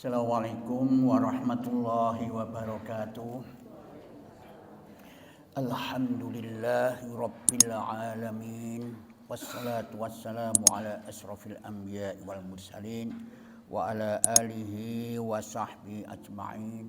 Assalamualaikum warahmatullahi wabarakatuh. Alhamdulillahi rabbil alamin. Wassalatu wassalamu ala asrafil anbiya'i wal mursalin wa ala alihi wa sahbihi ajma'in.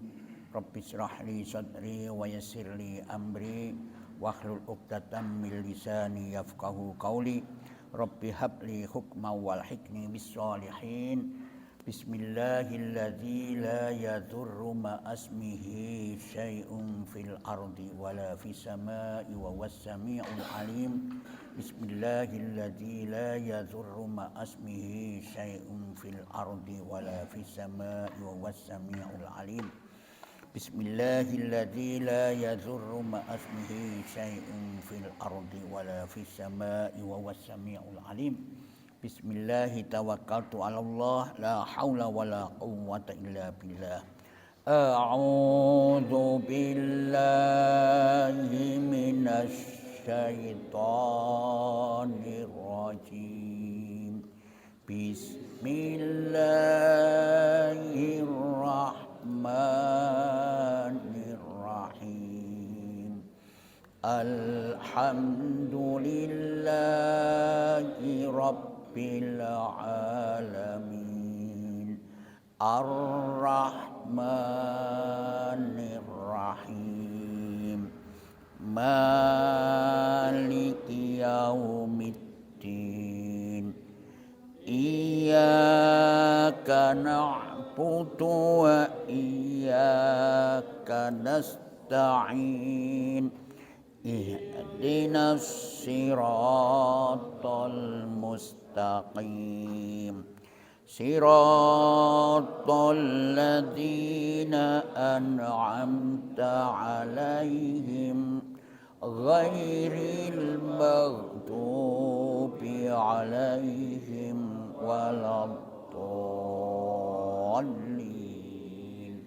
Rabbi shrah li sadri wa yassir li amri wahlul 'uqdatam min lisani yafqahu qawli. Rabbi habli hukman wal hikmi bis shalihin. Bismillahilladzi la yadurru ma'asmihi syai'un fil ardi wala fis samai wa was sami'ul alim. Bismillahilladzi la yadurru ma'asmihi syai'un fil ardi wala fis samai wa was sami'ul alim. Bismillahilladzi la yadurru ma'asmihi syai'un fil ardi wala fis samai wa was sami'ul alim. Bismillahi tawakkaltu 'ala Allah la haula wala quwwata illa billah. A'udzu billahi minasy syaithanir rajim. Bismillahirrahmanirrahim. Alhamdulillahi rabbil alamin. Ar-Rahmanir Rahim. Maliki yaumiddin. Iyyaka na'budu wa iyyaka nasta'in. Ihdinas siratal mustaqim. Siratal ladzina an'amta 'alaihim ghairil maghdubi 'alaihim waladdallin.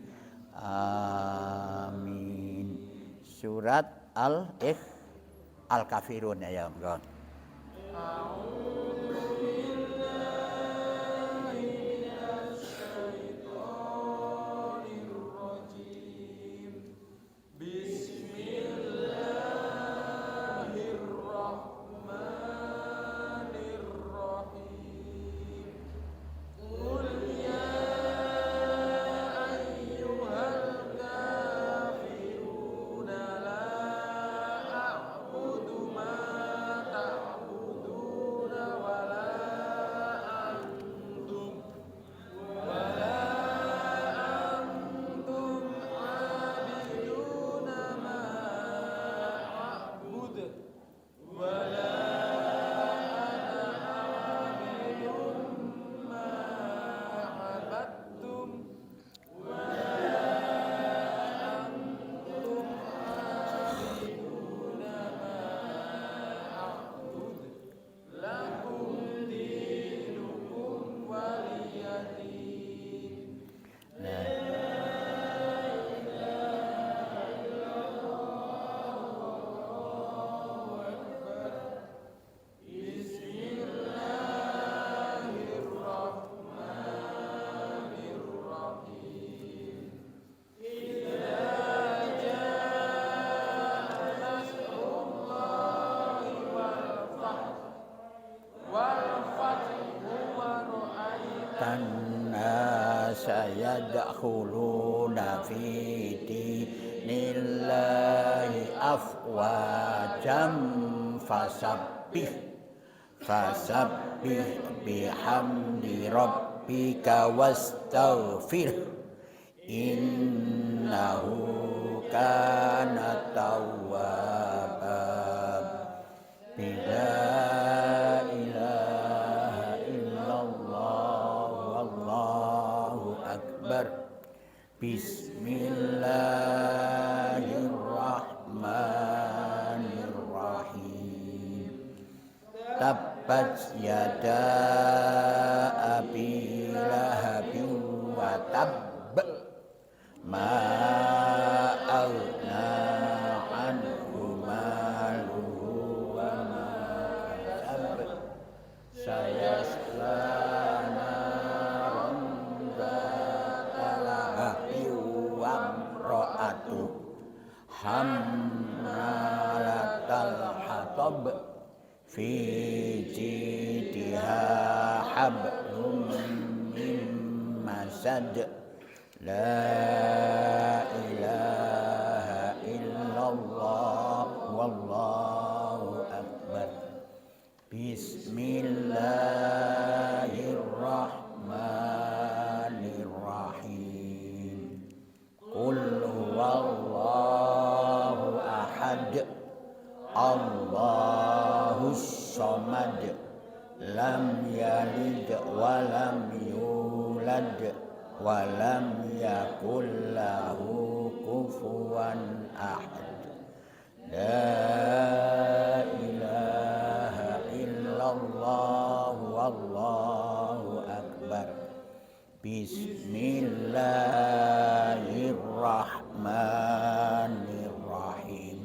Amin. Surat Al-Kafirun ya Allah. Sayadkhuluna fi dinillahi afwajam fasabbih bihamdi rabbika wastaghfir innahu kana tawwaba. Bila Bismillahirrahmanirrahim. Tabbat yada abi lahabin wa tabb. Ma aghna anhu maluhu wa ma kasab. Sayasla naran dzata hammalatal hatab fi jidha hablum min masad la ilaha illallah wallahu akbar. Bismillahirrahmanirrahim. Qul huwallahu ahad, Allahus samad, lam yalid wa lam yulad wa lam yakul lahu kufuwan ahad. La ilaha illallah wallahu akbar. Bismillahirrahmanirrahim.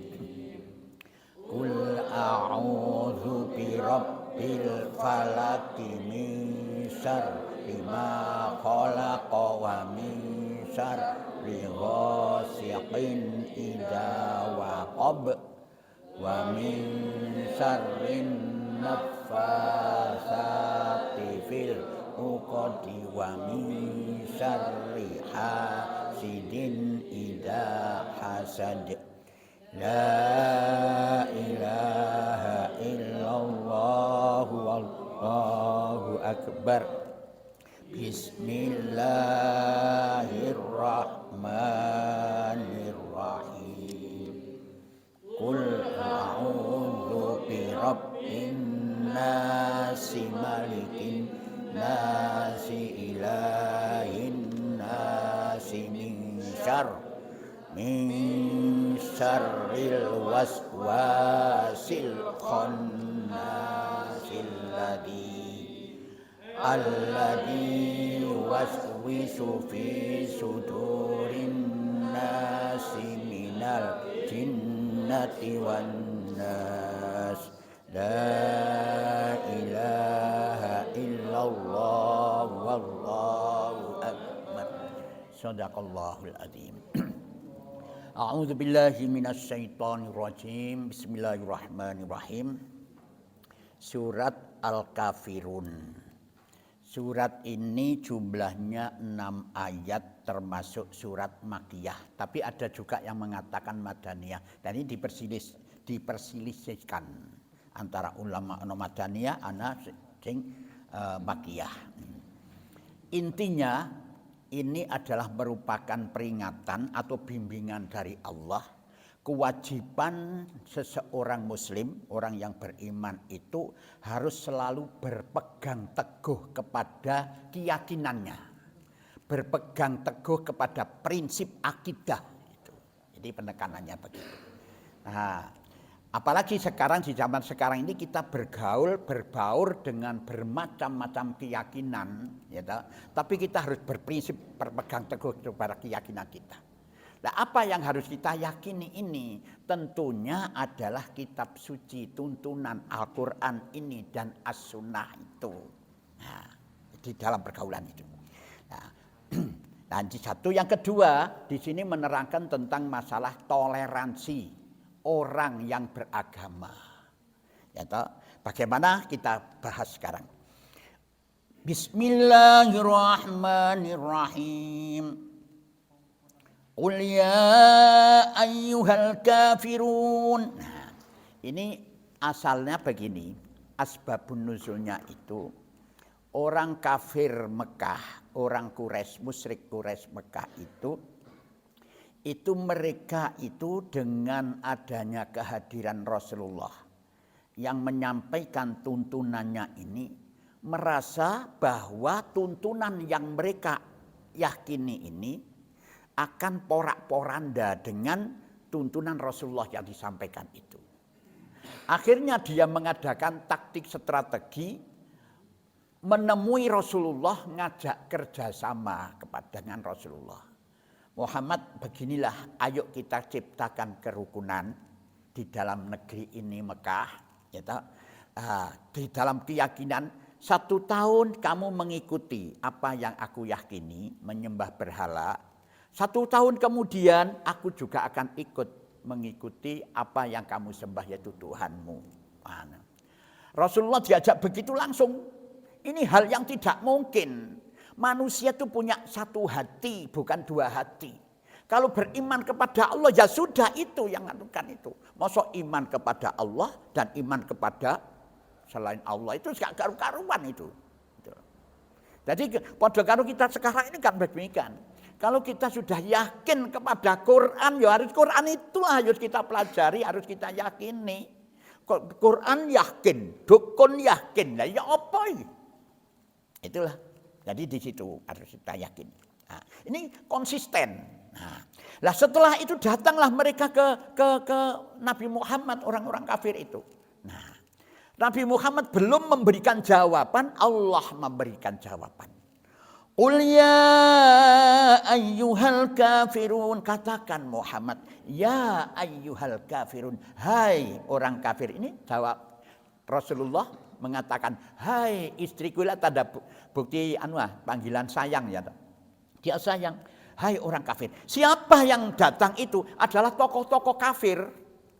Qul a'udzu birabbil falaq min syarri ma khalaqa wa min syarri ghasiqin idza waqab wa min syarrin naffasati fil uqadi wa min syarri hasidin idza hasad. La ilaha illallah wallahu akbar. Bismillahirrahmanirrahim. Qul a'udzu birabbin nasi malikin nasi ilahin nasi min syarril waswasil khannasil alladzi waswisu fi sudurin nasi minal jinnati wan nas. La ilaha illallah wallahu akbar. Shadaqallahul azim. A'udzu billahi minasy syaithanir rajim. Bismillahirrahmanirrahim. Surat Al-Kafirun. Surat ini jumlahnya 6 ayat termasuk surat Makkiyah. Tapi ada juga yang mengatakan Madaniyah. Dan ini diperselisihkan antara ulama Madaniyah ana sing Makkiyah. Intinya ini adalah merupakan peringatan atau bimbingan dari Allah. Kewajiban seseorang muslim, orang yang beriman itu harus selalu berpegang teguh kepada keyakinannya. Berpegang teguh kepada prinsip akidah itu. Jadi penekanannya begitu. Nah, apalagi sekarang di zaman sekarang ini kita berbaur dengan bermacam-macam keyakinan, ya, tapi kita harus berprinsip berpegang teguh kepada keyakinan kita. Nah, apa yang harus kita yakini ini tentunya adalah kitab suci, tuntunan Al-Quran ini dan As-Sunnah itu. Nah, di dalam pergaulan itu. Nah, dan satu yang kedua di sini menerangkan tentang masalah toleransi orang yang beragama. Ya, bagaimana kita bahas sekarang. Bismillahirrahmanirrahim. Qul ya ayyuhal kafirun. Nah, ini asalnya begini. Asbabun nuzulnya itu orang kafir Mekah, orang Quraisy, musyrik Quraisy Mekah itu mereka itu dengan adanya kehadiran Rasulullah yang menyampaikan tuntunannya ini merasa bahwa tuntunan yang mereka yakini ini akan porak-poranda dengan tuntunan Rasulullah yang disampaikan itu. Akhirnya dia mengadakan taktik strategi menemui Rasulullah, ngajak kerjasama dengan Rasulullah. Muhammad, beginilah, ayo kita ciptakan kerukunan di dalam negeri ini Mekah. Di dalam keyakinan 1 tahun kamu mengikuti apa yang aku yakini, menyembah berhala. 1 tahun kemudian aku juga akan ikut mengikuti apa yang kamu sembah yaitu Tuhanmu. Rasulullah diajak begitu langsung. Ini hal yang tidak mungkin. Manusia itu punya satu hati, bukan dua hati. Kalau beriman kepada Allah, ya sudah itu yang menentukan itu. Masa iman kepada Allah dan iman kepada selain Allah itu gak karu-karuan itu. Jadi pada kalau kita sekarang ini kan demikian. Kalau kita sudah yakin kepada Quran, ya harus Quran itulah harus kita pelajari, harus kita yakini. Quran yakin, dukun yakin, lah ya apa ini? Itulah. Jadi di situ harus kita yakin. Nah, ini konsisten. Nah, setelah itu datanglah mereka ke Nabi Muhammad, orang-orang kafir itu. Nah, Nabi Muhammad belum memberikan jawaban, Allah memberikan jawaban. Qul ya ayyuhal kafirun, katakan Muhammad, ya ayyuhal kafirun, hai orang kafir. Ini jawab Rasulullah mengatakan, hai istriku, lah tanda bukti panggilan sayang ya. Dia sayang, hai orang kafir. Siapa yang datang itu adalah tokoh-tokoh kafir.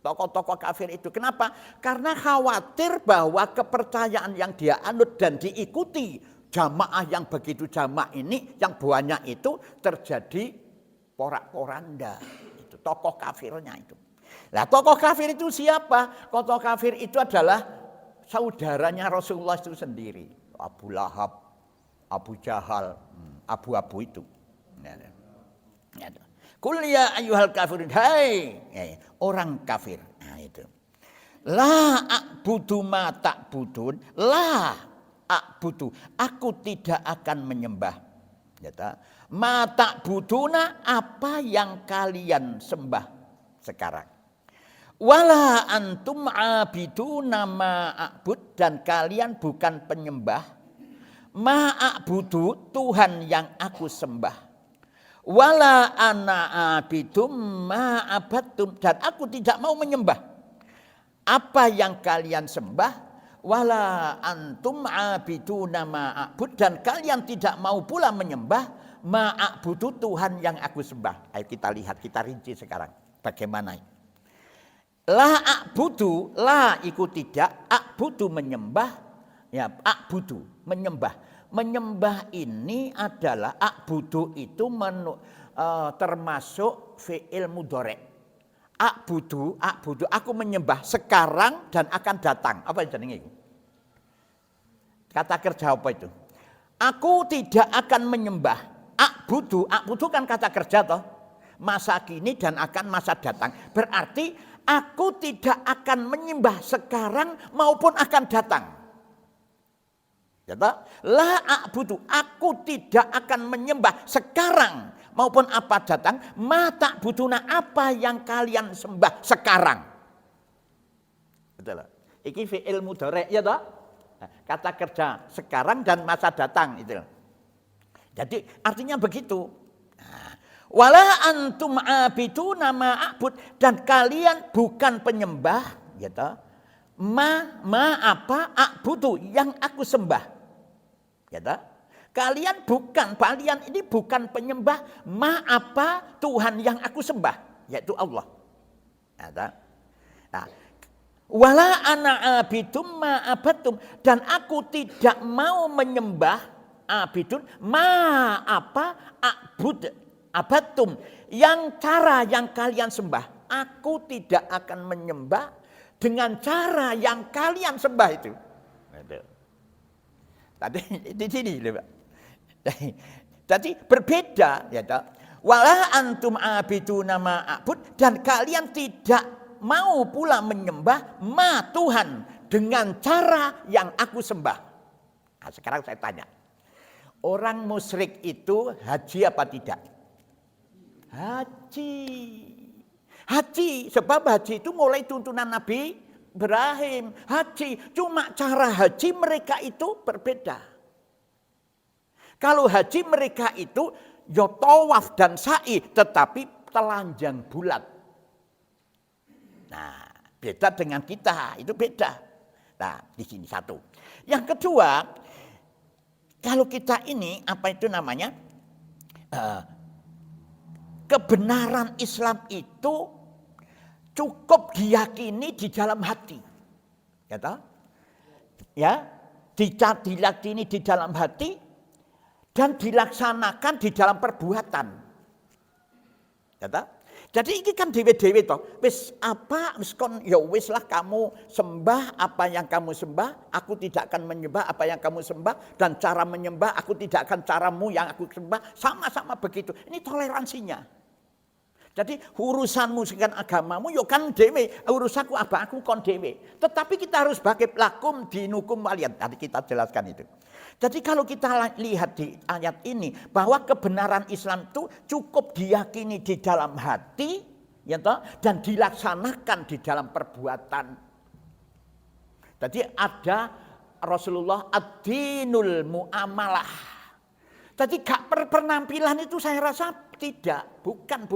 Tokoh-tokoh kafir itu. Kenapa? Karena khawatir bahwa kepercayaan yang dia anut dan diikuti jamaah yang begitu jamaah ini, yang banyak itu terjadi porak-poranda. Itu tokoh kafirnya itu. Nah, tokoh kafir itu siapa? Tokoh kafir itu adalah saudaranya Rasulullah itu sendiri. Abu Lahab, Abu Jahal, abu-abu itu. Qul ya ayyuhal kafirun, hai orang kafir. Nah itu. La a'budu ma ta'budun, la a'budu, aku tidak akan menyembah. Ma ta'buduna, apa yang kalian sembah sekarang. Wala antum abiduna ma a'bud, dan kalian bukan penyembah ma a'budu, Tuhan yang aku sembah. Wala ana abidum ma abattum, dan aku tidak mau menyembah apa yang kalian sembah. Wala antum abiduna ma a'bud, dan kalian tidak mau pula menyembah ma a'budu, Tuhan yang aku sembah. Ayo kita lihat, kita rinci sekarang bagaimana. La a'budu, la ikut tidak, a'budu menyembah, ya a'budu menyembah. Menyembah ini adalah a'budu itu termasuk fi'il mudhari'. A'budu, aku menyembah sekarang dan akan datang. Apa yang jenenge itu? Kata kerja apa itu? Aku tidak akan menyembah. A'budu kan kata kerja toh. Masa kini dan akan masa datang. Berarti aku tidak akan menyembah sekarang maupun akan datang. Ya toh? La a'budu, aku tidak akan menyembah sekarang maupun apa datang. Ma ta'buduna, apa yang kalian sembah sekarang. Betul. Iki fi'il mudhari' ya toh? Kata kerja sekarang dan masa datang itu. Jadi artinya begitu. Wala antum abiduna ma a'bud, dan kalian bukan penyembah, ya toh? Ma apa a'budu, yang aku sembah. Ya toh? Kalian ini bukan penyembah ma apa Tuhan yang aku sembah, yaitu Allah. Ya toh? Nah, wala ana abidum ma abattum, dan aku tidak mau menyembah abidun ma apa abud abattum, yang cara yang kalian sembah. Aku tidak akan menyembah dengan cara yang kalian sembah itu. Tadi di sini, Pak. Jadi berbeda, ya toh. Wala antum abiduna ma a'bud, dan kalian tidak mau pula menyembah ma Tuhan dengan cara yang aku sembah. Nah, sekarang saya tanya, orang musyrik itu haji apa tidak? Haji, sebab haji itu mulai tuntunan Nabi Ibrahim. Haji, cuma cara haji mereka itu berbeda. Kalau haji mereka itu ya tawaf dan sa'i, tetapi telanjang bulat. Nah, beda dengan kita, itu beda. Nah, di sini satu. Yang kedua, kalau kita ini apa itu namanya? Kebenaran Islam itu cukup diyakini di dalam hati. Ya toh? Ya, diyakini di dalam hati dan dilaksanakan di dalam perbuatan. Ya toh? Jadi ini kan dewe-dewe toh. Wis apa wis kon ya wis lah kamu sembah apa yang kamu sembah, aku tidak akan menyembah apa yang kamu sembah, dan cara menyembah aku tidak akan caramu yang aku sembah, sama-sama begitu. Ini toleransinya. Jadi urusanmu sekian agamamu yo kan dewe, urusanku apa aku kon dewe. Tetapi kita harus bagi lakum dinukum waliyan. Tadi kita jelaskan itu. Jadi kalau kita lihat di ayat ini bahwa kebenaran Islam itu cukup diyakini di dalam hati, ya toh, dan dilaksanakan di dalam perbuatan. Jadi ada Rasulullah ad-dinul muamalah. Jadi penampilan itu saya rasa tidak, bukan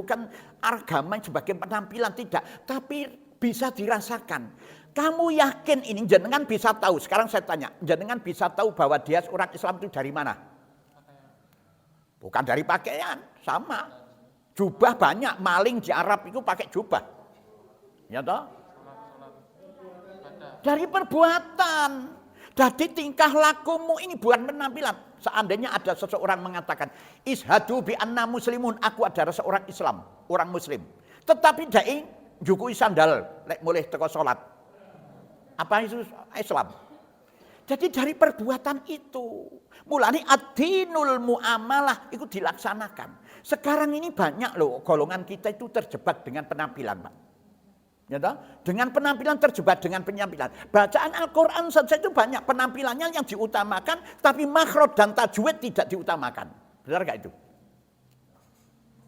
agama sebagai penampilan tidak, tapi bisa dirasakan. Kamu yakin ini jenengan bisa tahu? Sekarang saya tanya, jenengan bisa tahu bahwa dia seorang Islam itu dari mana? Bukan dari pakaian, sama. Jubah banyak, maling di Arab itu pakai jubah. Ya toh? Dari perbuatan. Jadi tingkah lakumu ini bukan penampilan. Seandainya ada seseorang mengatakan, ishadu bi anna muslimun, aku adalah seorang Islam, orang Muslim. Tetapi dai jukui sandal, lek mulai teko salat. Apa itu Islam? Jadi dari perbuatan itu. Mulai ad-dinul muamalah itu dilaksanakan. Sekarang ini banyak loh golongan kita itu terjebak dengan penampilan, Pak. Ya toh? Dengan penampilan terjebak dengan penampilan. Bacaan Al-Quran saja itu banyak penampilannya yang diutamakan, tapi makhraj dan tajwid tidak diutamakan. Benar gak itu?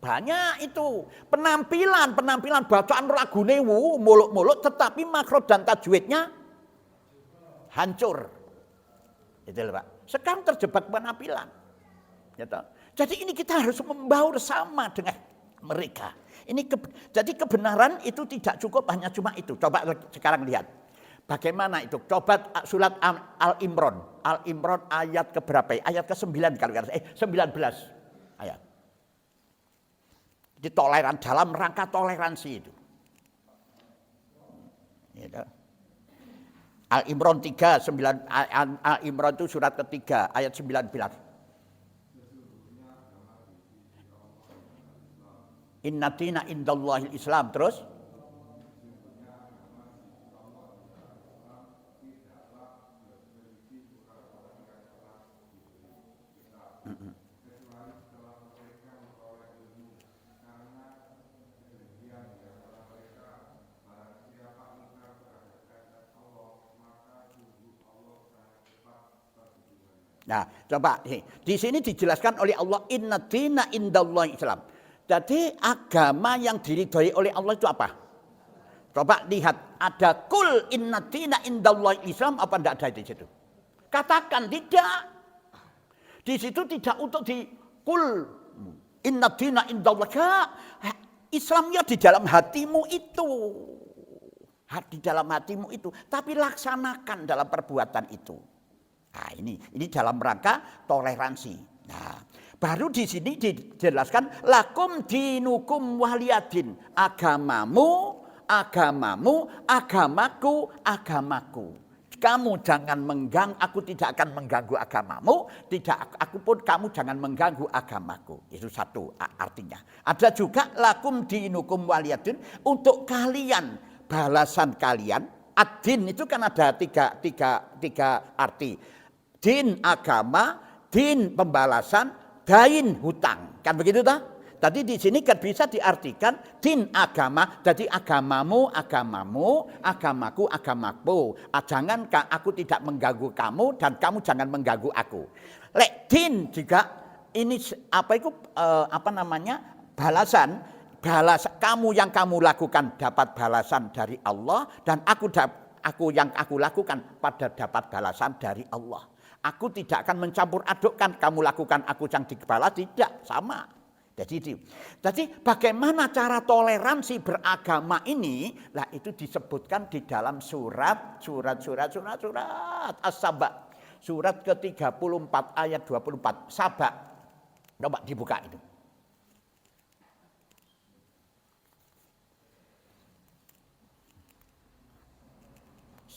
Banyak itu penampilan bacaan lagune muluk-muluk, tetapi makhraj dan tajwidnya hancur. Itu loh, Pak. Sekarang terjebak penampilan. Gitu. Jadi ini kita harus membaur sama dengan mereka. Jadi kebenaran itu tidak cukup hanya cuma itu. Coba sekarang lihat. Bagaimana itu? Coba surat Al-Imran. Al-Imran ayat keberapa? Ayat ke-9 kalau 19 ayat. Jadi dalam rangka toleransi itu. Gitu. Al-Imran 3, Al-Imran itu surat ketiga, ayat 19. Inna dina indallahil Islam. Terus? Nah, coba di sini dijelaskan oleh Allah inna dina indallahi Islam. Jadi agama yang diridhoi oleh Allah itu apa? Coba lihat, ada kul inna dina indallahi Islam apa enggak ada di situ? Katakan tidak. Di situ tidak untuk di kul inna dina indallahi. Islam ya di dalam hatimu itu. Di dalam hatimu itu, tapi laksanakan dalam perbuatan itu. Nah, ini dalam rangka toleransi. Nah, baru di sini dijelaskan lakum dinukum waliyadin. Agamamu, agamaku. Kamu jangan mengganggu, aku tidak akan mengganggu agamamu, kamu jangan mengganggu agamaku. Itu satu artinya. Ada juga lakum dinukum waliyadin, untuk kalian, balasan kalian. Ad-din itu kan ada tiga arti. Din agama, din pembalasan, dain hutang. Kan begitu toh? Tadi di sini kan bisa diartikan din agama, jadi agamamu, agamaku. Jangan aku tidak mengganggu kamu dan kamu jangan mengganggu aku. Lek din juga ini balasan kamu yang kamu lakukan dapat balasan dari Allah, dan aku yang aku lakukan pada dapat balasan dari Allah. Aku tidak akan mencampur adukkan, kamu lakukan aku yang dibalas, tidak, sama. Jadi bagaimana cara toleransi beragama ini? Lah itu disebutkan di dalam surat As-Saba. Surat ke-34 ayat 24. Saba. Coba dibuka itu.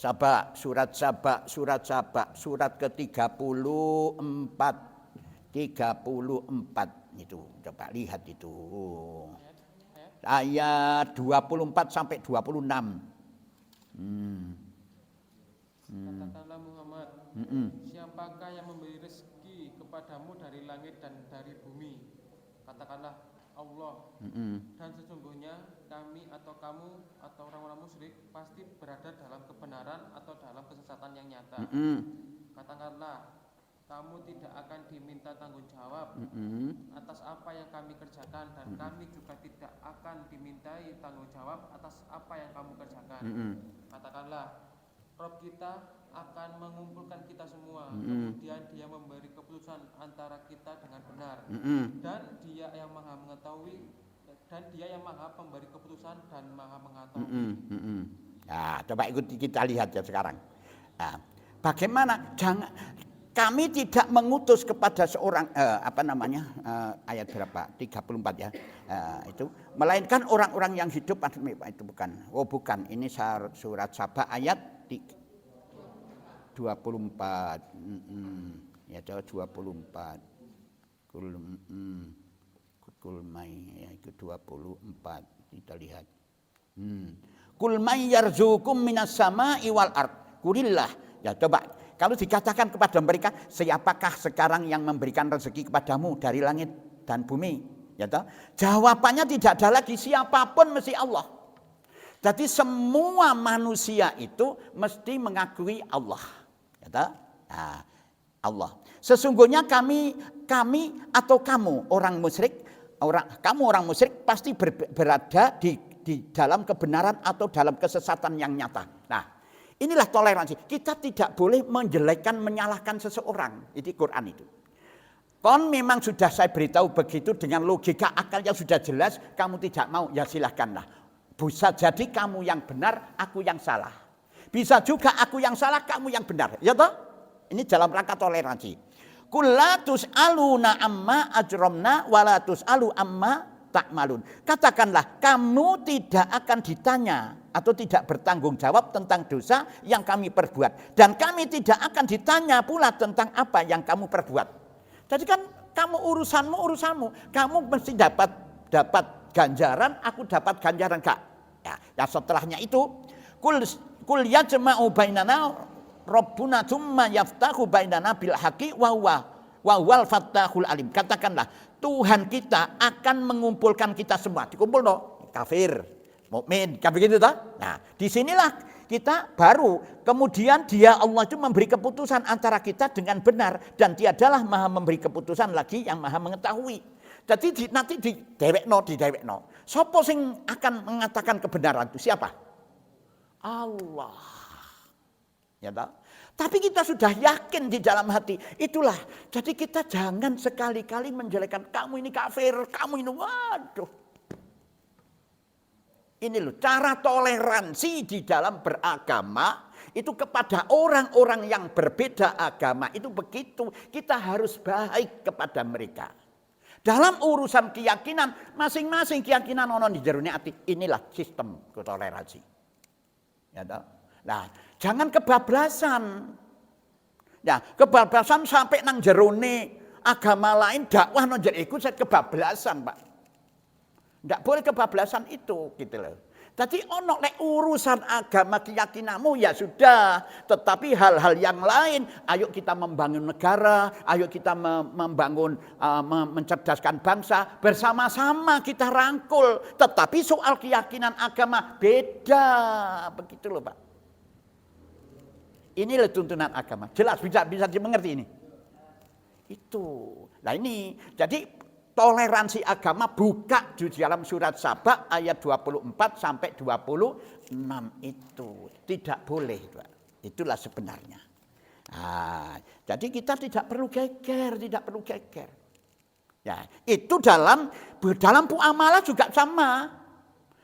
Saba, surat Saba, surat ke-34. 34 itu. Coba lihat itu. Ayat 24 sampai 26. Katakanlah Muhammad, siapakah yang memberi rezeki kepadamu dari langit dan dari bumi? Katakanlah Allah. Dan sesungguhnya kami atau kamu atau orang-orang musyrik pasti berada dalam kebenaran atau dalam kesesatan yang nyata. Katakanlah, kamu tidak akan diminta tanggung jawab atas apa yang kami kerjakan, dan kami juga tidak akan dimintai tanggung jawab atas apa yang kamu kerjakan. Katakanlah, Rob kita akan mengumpulkan kita semua, kemudian Dia memberi keputusan antara kita dengan benar, dan Dia yang maha mengetahui, dan Dia yang maha pemberi keputusan dan maha mengetahui. Nah, coba ikuti kita lihat ya sekarang. Nah, bagaimana? Kami tidak mengutus kepada seorang ayat berapa? 34 ya. Itu melainkan orang-orang yang hidup itu bukan. Oh bukan, ini surat Saba ayat 24. Ya 24. Kulmai ya itu 24. Kita lihat. Kul may yarzukum minas sama'i wal ard. Kulillah. Ya coba kalau dikatakan kepada mereka, siapakah sekarang yang memberikan rezeki kepadamu dari langit dan bumi? Ya toh? Jawabannya tidak ada lagi, siapapun mesti Allah. Jadi semua manusia itu mesti mengakui Allah. Ya toh? Nah, Allah. Sesungguhnya kami atau kamu orang musyrik, kamu orang musyrik pasti berada di dalam kebenaran atau dalam kesesatan yang nyata. Nah, inilah toleransi. Kita tidak boleh menjelekkan, menyalahkan seseorang. Itu Quran itu. Kon memang sudah saya beritahu begitu dengan logika akal yang sudah jelas. Kamu tidak mau, ya silahkanlah. Bisa jadi kamu yang benar, aku yang salah. Bisa juga aku yang salah, kamu yang benar. Ya toh? Ini dalam rangka toleransi. Qul la tus'aluna amma ajramna wa la tus'alu amma ta'malun. Katakanlah, kamu tidak akan ditanya atau tidak bertanggung jawab tentang dosa yang kami perbuat, dan kami tidak akan ditanya pula tentang apa yang kamu perbuat. Jadi kan kamu urusanmu, kamu mesti dapat ganjaran, aku dapat ganjaran enggak. Ya setelahnya itu kul yajma'u bainana rabbuna tsumma yaftahu bainana bil haqqi wa huwal fattahul alim. Katakanlah, Tuhan kita akan mengumpulkan kita semua. Dikumpul no, kafir, mukmin, kan begitu toh? Nah, disinilah kita baru kemudian Dia Allah itu memberi keputusan antara kita dengan benar, dan Dia adalah maha memberi keputusan lagi yang maha mengetahui. Jadi nanti di dewekno. Sopo sing akan mengatakan kebenaran itu siapa? Allah. Ya toh? Tapi kita sudah yakin di dalam hati. Itulah. Jadi kita jangan sekali-kali menjelekkan kamu ini kafir, kamu ini waduh. Ini loh cara toleransi di dalam beragama itu kepada orang-orang yang berbeda agama itu begitu. Kita harus baik kepada mereka. Dalam urusan keyakinan, masing-masing keyakinan ono di jerone ati. Inilah sistem toleransi. Ya toh? Nah, jangan kebablasan. Ya, kebablasan sampai nang jerone agama lain dakwah nang jero iku kebablasan, Pak. Enggak boleh kebablasan itu gitu loh. Jadi ono lek urusan agama keyakinanmu ya sudah, tetapi hal-hal yang lain, ayo kita membangun negara, ayo kita membangun mencerdaskan bangsa, bersama-sama kita rangkul. Tetapi soal keyakinan agama beda, begitu loh Pak. Inilah tuntunan agama. Jelas bisa dimengerti ini. Itu. Nah ini jadi toleransi agama buka di dalam surat Saba ayat 24 sampai 26 itu. Tidak boleh, Pak. Itulah sebenarnya. Nah, jadi kita tidak perlu geger. Ya, itu dalam muamalah juga sama.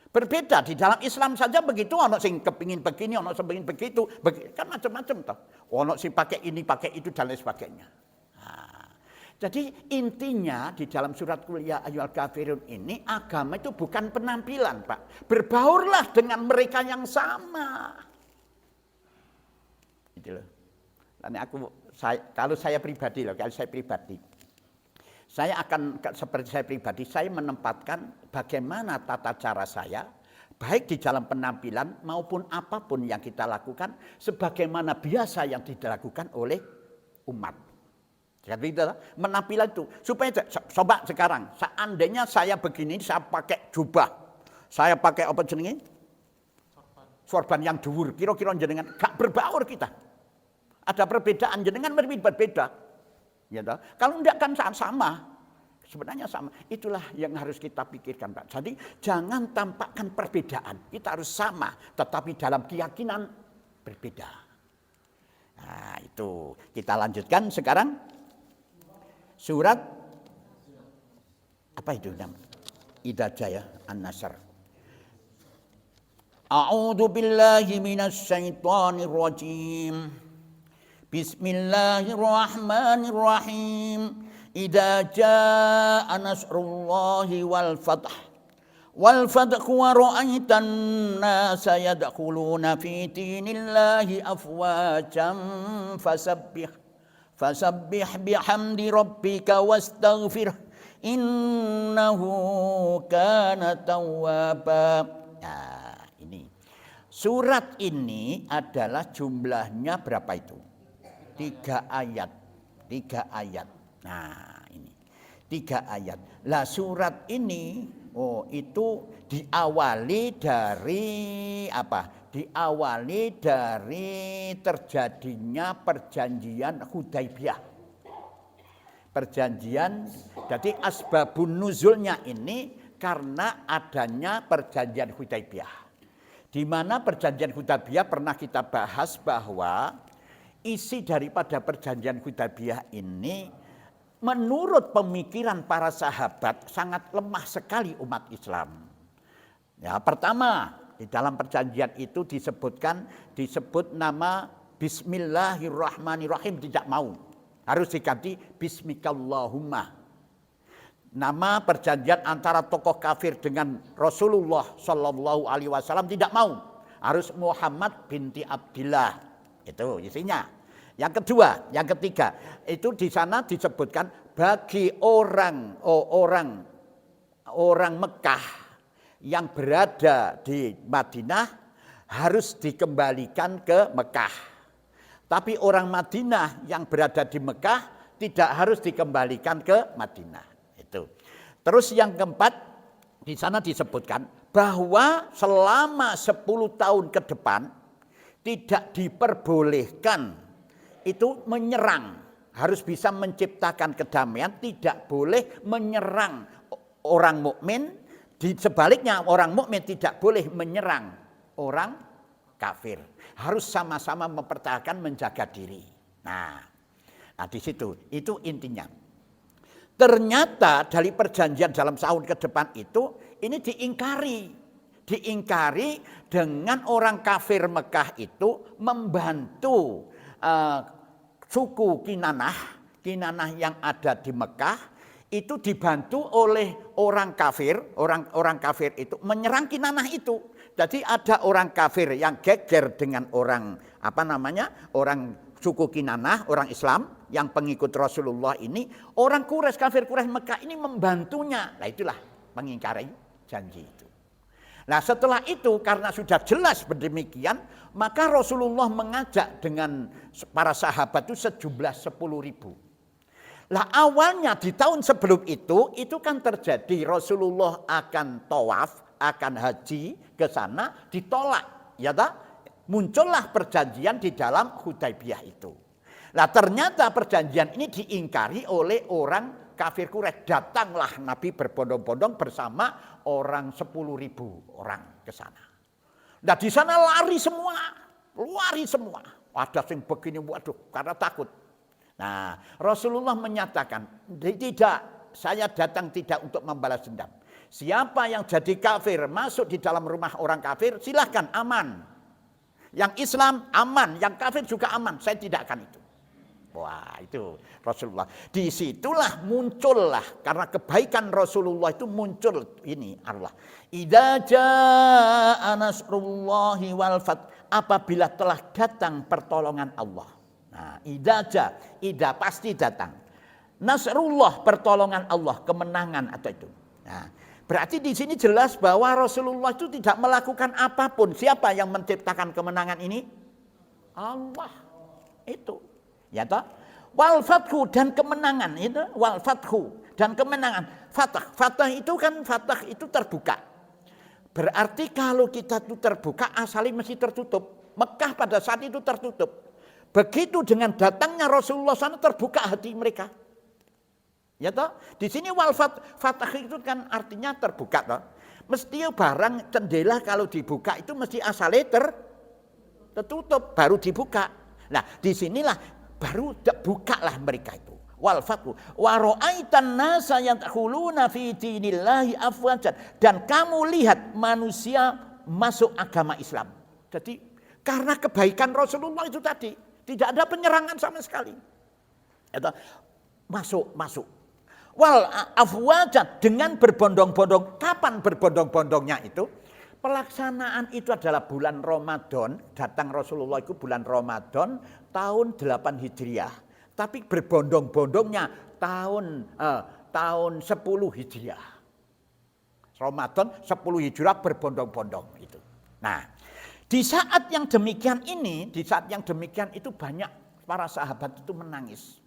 Berbeda di dalam Islam saja begitu, ono sing kepingin begini, ono sing kepingin begitu, kan macam-macam toh. Ono sing pakai ini, pakai itu dan lain sebagainya. Nah, jadi intinya di dalam surat Qul ya ayyuhal kafirun ini agama itu bukan penampilan, Pak. Berbaurlah dengan mereka yang sama. Gitu loh. Dan kalau saya pribadi, saya akan seperti saya pribadi, saya menempatkan bagaimana tata cara saya, baik di dalam penampilan maupun apapun yang kita lakukan, sebagaimana biasa yang dilakukan oleh umat. Jadi menampilan itu, supaya coba sekarang, seandainya saya begini, saya pakai jubah, saya pakai apa jenenge? Sorban yang dhuwur, kira-kira jenengan gak berbaur kita. Ada perbedaan, jenengan berbeda. Ya toh? Kalau enggak kan sama. Sebenarnya sama. Itulah yang harus kita pikirkan, Pak. Jadi jangan tampakkan perbedaan. Kita harus sama, tetapi dalam keyakinan berbeda. Nah, itu. Kita lanjutkan sekarang. Surat apa itu namanya? Idza jaa an-nasr. A'udzu billahi minasy syaithanir rajim. Bismillahirrahmanirrahim. Idza jaa nasrullahi wal fath wa ra'aitan nasa yadkhuluna fi dinillahi afwajan fasabbih bihamdi rabbika wastaghfir innahu kana tawwaba. Nah, ini. Surat ini adalah jumlahnya berapa itu? 3 ayat. Nah, ini 3 ayat. Lah surat ini itu diawali dari apa? Diawali dari terjadinya perjanjian Hudaibiyah. Perjanjian, jadi asbabun nuzulnya ini karena adanya perjanjian Hudaibiyah. Di mana perjanjian Hudaibiyah pernah kita bahas bahwa isi daripada perjanjian Hudaibiyah ini menurut pemikiran para sahabat sangat lemah sekali umat Islam. Ya, pertama di dalam perjanjian itu disebut nama Bismillahirrahmanirrahim tidak mau. Harus diganti Bismikallahumma. Nama perjanjian antara tokoh kafir dengan Rasulullah Shallallahu Alaihi Wasallam tidak mau. Harus Muhammad binti Abdillah. Itu isinya. Yang kedua, yang ketiga, itu di sana disebutkan bagi orang Mekah yang berada di Madinah harus dikembalikan ke Mekah. Tapi orang Madinah yang berada di Mekah tidak harus dikembalikan ke Madinah. Itu. Terus yang keempat, di sana disebutkan bahwa selama 10 tahun ke depan tidak diperbolehkan itu menyerang, harus bisa menciptakan kedamaian, tidak boleh menyerang orang mukmin. Sebaliknya orang mukmin tidak boleh menyerang orang kafir. Harus sama-sama mempertahankan, menjaga diri. Nah di situ itu intinya. Ternyata dari perjanjian dalam tahun ke depan itu ini diingkari dengan orang kafir Mekah itu membantu suku Kinanah yang ada di Mekah itu dibantu oleh orang kafir itu menyerang Kinanah itu. Jadi ada orang kafir yang geger dengan orang orang suku Kinanah, orang Islam yang pengikut Rasulullah ini, orang kafir Quraisy Mekah ini membantunya. Nah itulah mengingkari janji itu. Nah setelah itu karena sudah jelas berdemikian, maka Rasulullah mengajak dengan para sahabat itu sejumlah 10.000. Lah awalnya di tahun sebelum itu kan terjadi Rasulullah akan tawaf, akan haji ke sana, ditolak. Ya tak? Muncullah perjanjian di dalam Hudaibiyah itu. Nah ternyata perjanjian ini diingkari oleh orang kafir Quraisy. Datanglah Nabi berbondong-bondong bersama orang 10.000 orang ke sana. Nah di sana lari semua. Ada yang begini, waduh, karena takut. Nah Rasulullah menyatakan, tidak, saya datang tidak untuk membalas dendam. Siapa yang jadi kafir masuk di dalam rumah orang kafir, silahkan aman. Yang Islam aman, yang kafir juga aman. Saya tidak akan itu. Wah itu Rasulullah. Disitulah muncullah karena kebaikan Rasulullah itu muncul ini Allah. Idza jaa nasrullahi wal fath. apabila telah datang pertolongan Allah. Nah, idza pasti datang. Nasrullah, pertolongan Allah, kemenangan atau itu. Nah, berarti di sini jelas bahwa Rasulullah itu tidak melakukan apapun. Siapa yang menciptakan kemenangan ini? Allah. Itu. Ya toh? Wal fathu dan kemenangan itu, wal fathu dan kemenangan. Fatah itu kan terbuka. Berarti kalau kita itu terbuka, asalnya mesti tertutup. Mekah pada saat itu tertutup. Begitu dengan datangnya Rasulullah sana terbuka hati mereka. Ya toh? Di sini wal fatah itu kan artinya terbuka toh. Mesti barang jendela kalau dibuka itu mesti asalnya tertutup baru dibuka. Nah, disinilah baru bukalah mereka itu. Wal fathu wa ra'aitan nasa yadkhuluna fi dinillahi afwajan, dan kamu lihat manusia masuk agama Islam. Jadi karena kebaikan Rasulullah itu tadi tidak ada penyerangan sama sekali. Masuk. Wal afwajan, dengan berbondong-bondong. Kapan berbondong-bondongnya itu? Pelaksanaan itu adalah bulan Ramadan, datang Rasulullah itu bulan Ramadan tahun 8 Hijriah. Tapi berbondong-bondongnya tahun 10 Hijriah. Ramadan 10 Hijriah berbondong-bondong itu. Nah, di saat yang demikian itu banyak para sahabat itu menangis.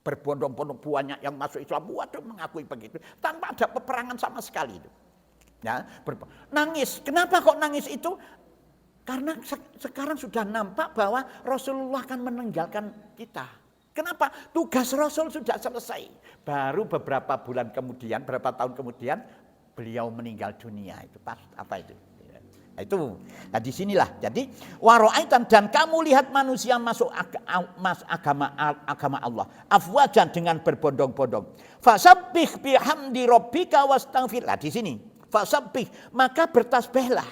Berbondong-bondong banyak yang masuk Islam, waduh mengakui begitu, tanpa ada peperangan sama sekali itu. Ya, nangis. Kenapa kok nangis itu? Karena sekarang sudah nampak bahwa Rasulullah akan meninggalkan kita. Kenapa? Tugas Rasul sudah selesai. Baru beberapa bulan kemudian, berapa tahun kemudian beliau meninggal dunia. Itu apa itu? Itu. Nah, disinilah. Jadi waro'aitan, dan kamu lihat manusia masuk agama Allah. Afwajan, dengan berbondong-bondong. Fasabbih bihamdi rabbika wastaghfir. Nah, di sini. Fasabbih, maka bertasbihlah.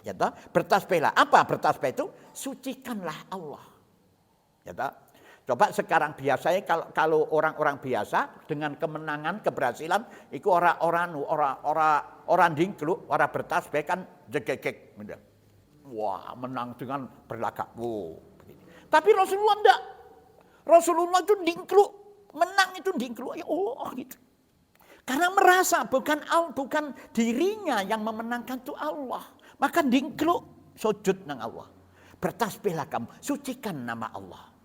Ya toh? Bertasbihlah. Apa bertasbih itu? Sucikanlah Allah. Ya toh? Coba sekarang biasanya kalau orang-orang biasa dengan kemenangan, keberhasilan, itu orang dingkluk, orang bertasbih kan jegegek. Wah, menang dengan berlagak. Wow. Tapi Rasulullah enggak. Rasulullah itu dingkluk, menang itu dingkluk. Ya Allah gitu. Karena merasa bukan dirinya yang memenangkan, itu Allah. Maka dingkluk, sujud nang Allah. Bertasbihlah kamu, sucikan nama Allah.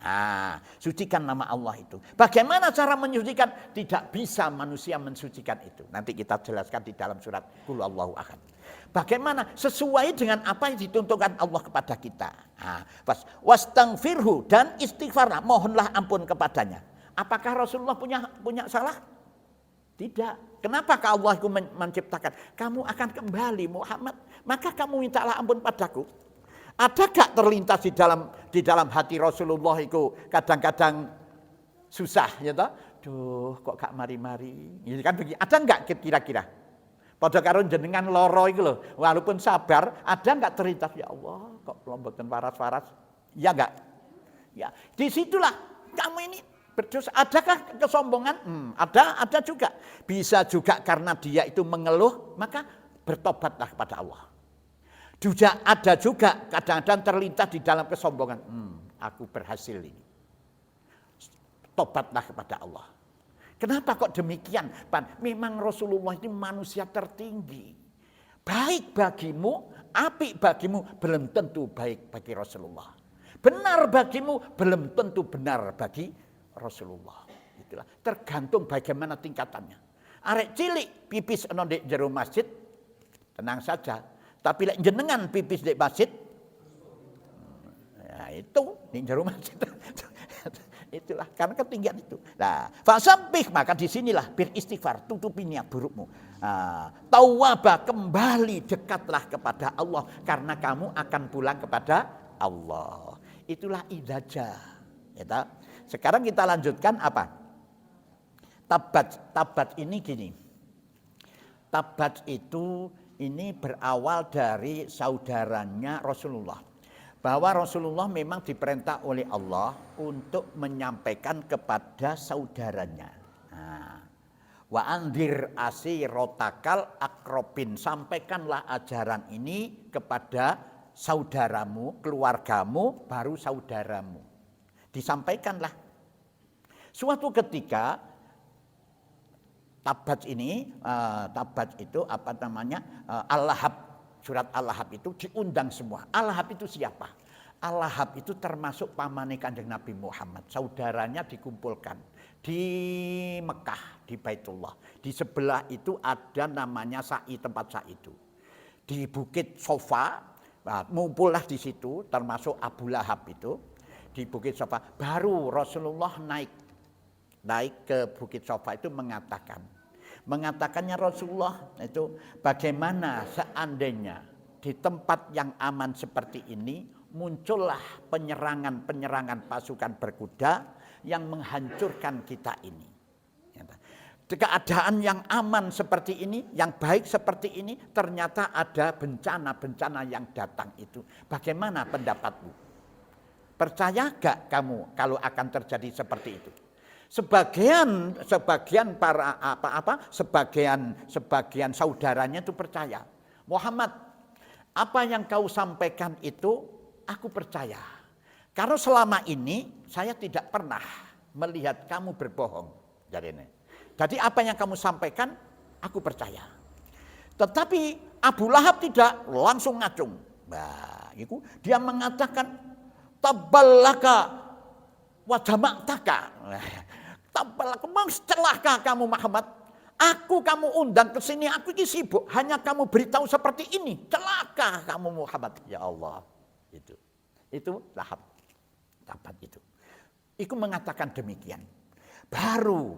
Nah, sucikan nama Allah itu. Bagaimana cara menyucikan? Tidak bisa manusia mensucikan itu. Nanti kita jelaskan di dalam surat Qul Huwallahu Ahad. Bagaimana? Sesuai dengan apa yang dituntutkan Allah kepada kita. Nah, wastaghfirhu, dan istighfarlah, mohonlah ampun kepadanya. Apakah Rasulullah punya salah? Tidak. Kenapa Allah itu menciptakan? Kamu akan kembali Muhammad, maka kamu mintalah ampun padaku. Ada gak terlintas di dalam hati Rasulullah itu kadang-kadang susah, ya toh? Duh, kok gak mari-mari? Gitu kan begitu. Ada enggak kira-kira? Pada karo jenengan loro itu loh, walaupun sabar, ada enggak terlintas, ya Allah, kok mboten waras-waras? Ya enggak? Ya, disitulah kamu ini berdosa. Adakah kesombongan? Ada juga. Bisa juga karena dia itu mengeluh, maka bertobatlah kepada Allah. Ada juga kadang-kadang terlintas di dalam kesombongan. Aku berhasil ini. Tobatlah kepada Allah. Kenapa kok demikian? Memang Rasulullah ini manusia tertinggi. Baik bagimu, apik bagimu, belum tentu baik bagi Rasulullah. Benar bagimu, belum tentu benar bagi Rasulullah. Itulah. Tergantung bagaimana tingkatannya. Arek cilik pipis ana di jero masjid, tenang saja. Tapi lek jenengan pipis di masjid, ya itu di jero masjid. Itulah karena ketinggian itu. Nah, fasabbih, maka disinilah beristighfar, tutupi niat burukmu. Tawwaba, kembali dekatlah kepada Allah karena kamu akan pulang kepada Allah. Itulah idaja. Ya, sekarang kita lanjutkan apa? Tabat ini gini. Tabat itu ini berawal dari saudaranya Rasulullah. Bahwa Rasulullah memang diperintah oleh Allah untuk menyampaikan kepada saudaranya. Wa anzir asirotakal akrobin, sampaikanlah ajaran ini kepada saudaramu, keluargamu, baru saudaramu. Disampaikanlah. Suatu ketika Tabat itu Al-Lahab, surat Al-Lahab itu diundang semua. Al-Lahab itu siapa? Al-Lahab itu termasuk pamane Kanjeng Nabi Muhammad. Saudaranya dikumpulkan di Mekah, di Baitullah. Di sebelah itu ada namanya Sa'i, tempat Sa'i itu. Di Bukit Sofa, ngumpullah di situ, termasuk Abu Lahab itu. Di Bukit Sofa, baru Rasulullah naik ke Bukit Sofa itu mengatakannya Rasulullah itu, bagaimana seandainya di tempat yang aman seperti ini muncullah penyerangan pasukan berkuda yang menghancurkan kita ini. Keadaan yang aman seperti ini, yang baik seperti ini, ternyata ada bencana-bencana yang datang itu. Bagaimana pendapatmu? Percaya gak kamu kalau akan terjadi seperti itu? Sebagian saudaranya itu percaya. Muhammad, apa yang kau sampaikan itu aku percaya. Karena selama ini saya tidak pernah melihat kamu berbohong. Jadi apa yang kamu sampaikan aku percaya. Tetapi Abu Lahab tidak, langsung ngacung. Nah, itu dia mengatakan taballaka wa jama'taka. Taballaka, celaka kamu Muhammad. Kamu undang ke sini, aku ini sibuk. Hanya kamu beritahu seperti ini. Celaka kamu Muhammad. Ya Allah. Itu Lahab. Tabat itu. Itu mengatakan demikian. Baru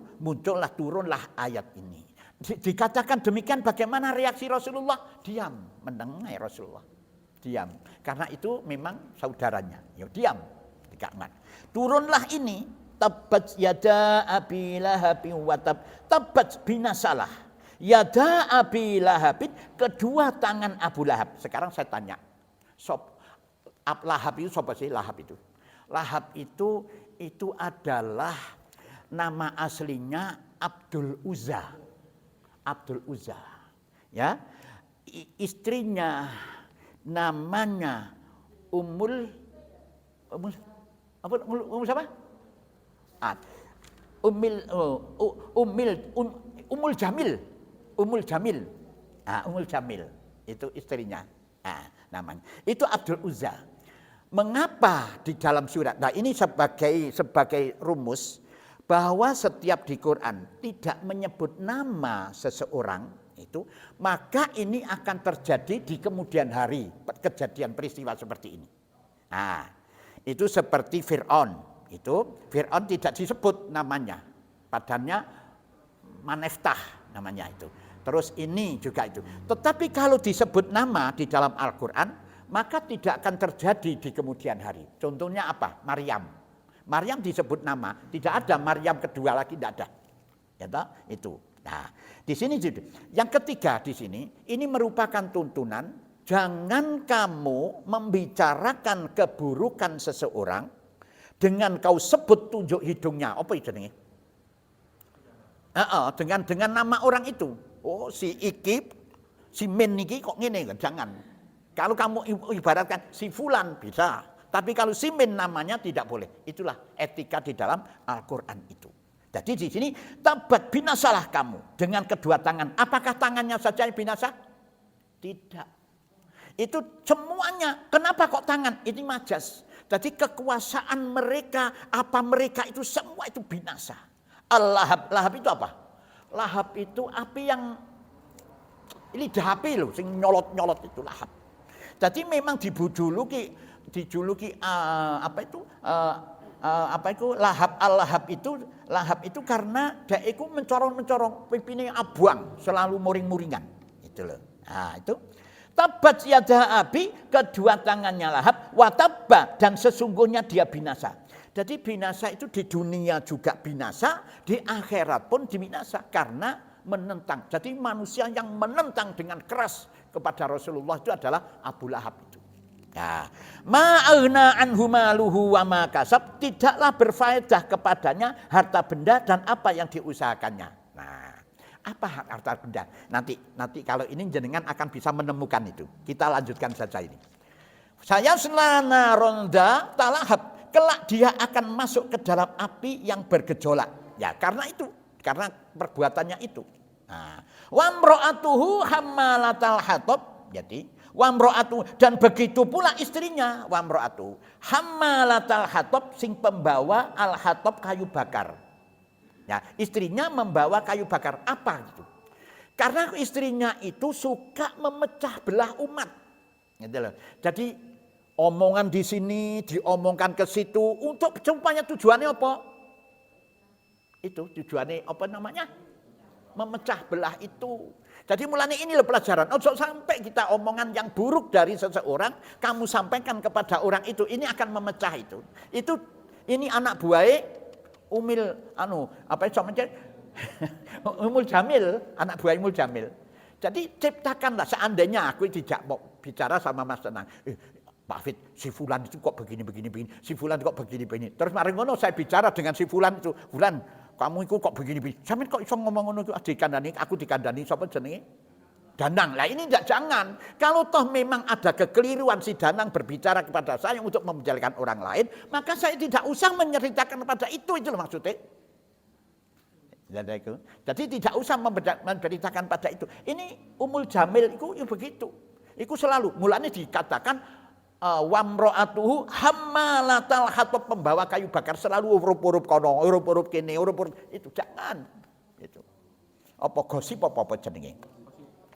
turunlah ayat ini. Dikatakan demikian, bagaimana reaksi Rasulullah? Diam, mendengar Rasulullah. Diam. Karena itu memang saudaranya. Ya, diam. Turunlah ini. Tabbat yada Abi Lahabin wa tab. Tabbat binasalah. Yada Abi Lahabin, kedua tangan Abu Lahab. Sekarang saya tanya. Lahab itu siapa sih Lahab itu? Lahab itu adalah nama aslinya Abdul Uzza. Abdul Uzza. Ya. Istrinya namanya Ummul siapa? Ummul Jamil. Ummul Jamil itu istrinya. Namanya. Itu Abdul Uzza. Mengapa di dalam surat? Nah, ini sebagai rumus bahwa setiap di Quran tidak menyebut nama seseorang itu, maka ini akan terjadi di kemudian hari, kejadian peristiwa seperti ini. Nah, itu seperti Fir'aun. Fir'aun tidak disebut namanya, padanya Maneftah namanya itu. Terus ini juga itu. Tetapi kalau disebut nama di dalam Al-Quran, maka tidak akan terjadi di kemudian hari. Contohnya apa? Maryam. Maryam disebut nama, tidak ada Maryam kedua lagi, tidak ada. Ya, itu. Nah, di sini yang ketiga di sini, ini merupakan tuntunan, jangan kamu membicarakan keburukan seseorang dengan kau sebut tunjuk hidungnya. Apa itu nih? Dengan nama orang itu. Oh, si Iki, si Min Niki kok gini? Jangan. Kalau kamu ibaratkan si Fulan bisa, tapi kalau si Min namanya tidak boleh. Itulah etika di dalam Al-Quran itu. Jadi di sini tabat binasalah kamu dengan kedua tangan. Apakah tangannya saja yang binasa? Tidak. Itu semuanya. Kenapa kok tangan? Ini majas. Jadi kekuasaan mereka, mereka itu semua itu binasa. Al-Lahab, Lahab itu apa? Lahab itu api yang lidah api loh, sing nyolot-nyolot itu Lahab. Jadi memang dijuluki Lahab, Al-Lahab itu karena dia itu mencorong pipinya abuang, selalu muring-muringan. Itu loh. Nah, itu tabat yada Abi, kedua tangannya Lahab, watabba, dan sesungguhnya dia binasa. Jadi binasa itu di dunia juga binasa, di akhirat pun binasa karena menentang. Jadi manusia yang menentang dengan keras kepada Rasulullah itu adalah Abu Lahab itu. Nah, ma'aghna anhu maluhu wa ma kasab, tidaklah berfaedah kepadanya harta benda dan apa yang diusahakannya. Nah, apa harta benda? Nanti kalau ini jenengan akan bisa menemukan itu. Kita lanjutkan saja ini. Sayasla naron dzata lahab, kelak dia akan masuk ke dalam api yang bergejolak. Ya, karena itu, karena perbuatannya itu. Nah, wa imra'atuhu hammalatal hatab, jadi wa imra'atuhu, dan begitu pula istrinya, wa imra'atuhu hammalatal hatab, sing pembawa al hatab, kayu bakar. Ya, istrinya membawa kayu bakar apa gitu? Karena istrinya itu suka memecah belah umat. Gitu loh. Jadi omongan di sini diomongkan ke situ untuk supaya tujuannya apa? Itu tujuannya apa namanya? Memecah belah itu. Jadi mulanya ini loh pelajaran. Ojo sampai kita omongan yang buruk dari seseorang kamu sampaikan kepada orang itu, ini akan memecah itu. Itu ini anak buahnya Umil Umul Jamil, anak buah Umul Jamil. Jadi ciptakanlah, seandainya aku tidak mau bicara sama Mas Tenang. Pak Fit, si Fulan itu kok begini, si Fulan kok begini. Terus mari ngono saya bicara dengan si Fulan itu. Fulan, kamu itu kok begini. Sampeyan kok iso ngomong ngono itu dikandani, aku dikandani sapa jenenge? Danang. Lah ini tidak, jangan. Kalau toh memang ada kekeliruan si Danang berbicara kepada saya untuk membicarakan orang lain, maka saya tidak usah menceritakan kepada itu loh maksudnya. Jadi tidak usah memberitakan pada itu. Ini Umul Jamil itu ya begitu. Itu selalu mulanya dikatakan wamro'atuhu hammalatal hatab, pembawa kayu bakar, selalu urup-urup kono, urup-urup kene, urup-urup itu jangan. Itu. Apa gosip apa jenenge?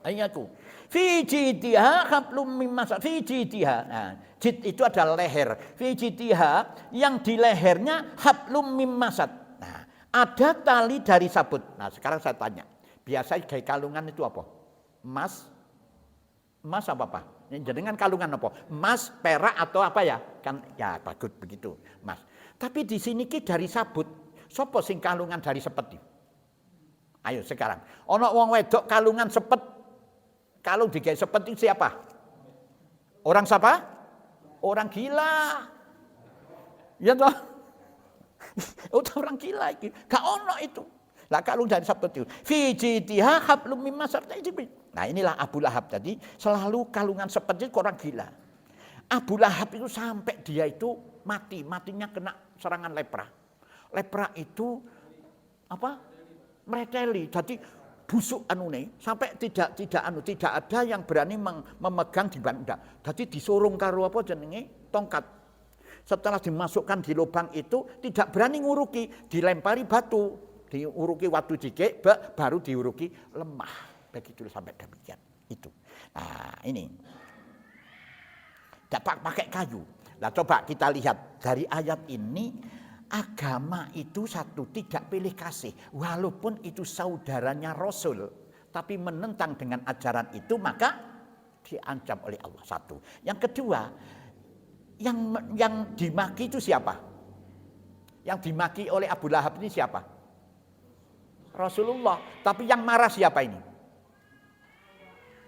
Ayatku. Fi jitiha hablum mim masad. Fi jitiha. Nah, jit itu adalah leher. Fi jitiha, yang di lehernya hablum mim masad. Ada tali dari sabut. Nah sekarang saya tanya, biasanya kayak kalungan itu apa? Emas apa? Ini jenengan kalungan apa? Emas, perak atau apa ya? Kan ya bagus begitu, emas. Tapi di sini ki dari sabut. Sopo sing kalungan dari sepet? Ayo sekarang. Ono wong wedok kalungan sepet. Kalung digawe sepet itu siapa? Orang siapa? Orang gila. Ya toh? Udah orang gila itu, gak ono itu. Lah kalung dari sabut itu. Fi jitiha hablum mim masad. Nah inilah Abu Lahab tadi, selalu kalungan seperti orang gila. Abu Lahab itu sampai dia itu matinya kena serangan lepra. Lepra itu apa? Mereteli. Jadi busuk sampai tidak ada yang berani memegang di banda. Jadi disurung karo apa jenenge tongkat. Setelah dimasukkan di lubang itu tidak berani nguruki, dilempari batu, diuruki waktu dikek, baru diuruki lemah. Begitu sampai demikian itu. Nah ini dapat pakai kayu. Nah coba kita lihat dari ayat ini, agama itu satu, tidak pilih kasih, walaupun itu saudaranya Rasul, tapi menentang dengan ajaran itu maka diancam oleh Allah. Satu. Yang kedua, yang dimaki itu siapa? Yang dimaki oleh Abu Lahab ini siapa? Rasulullah. Tapi yang marah siapa ini?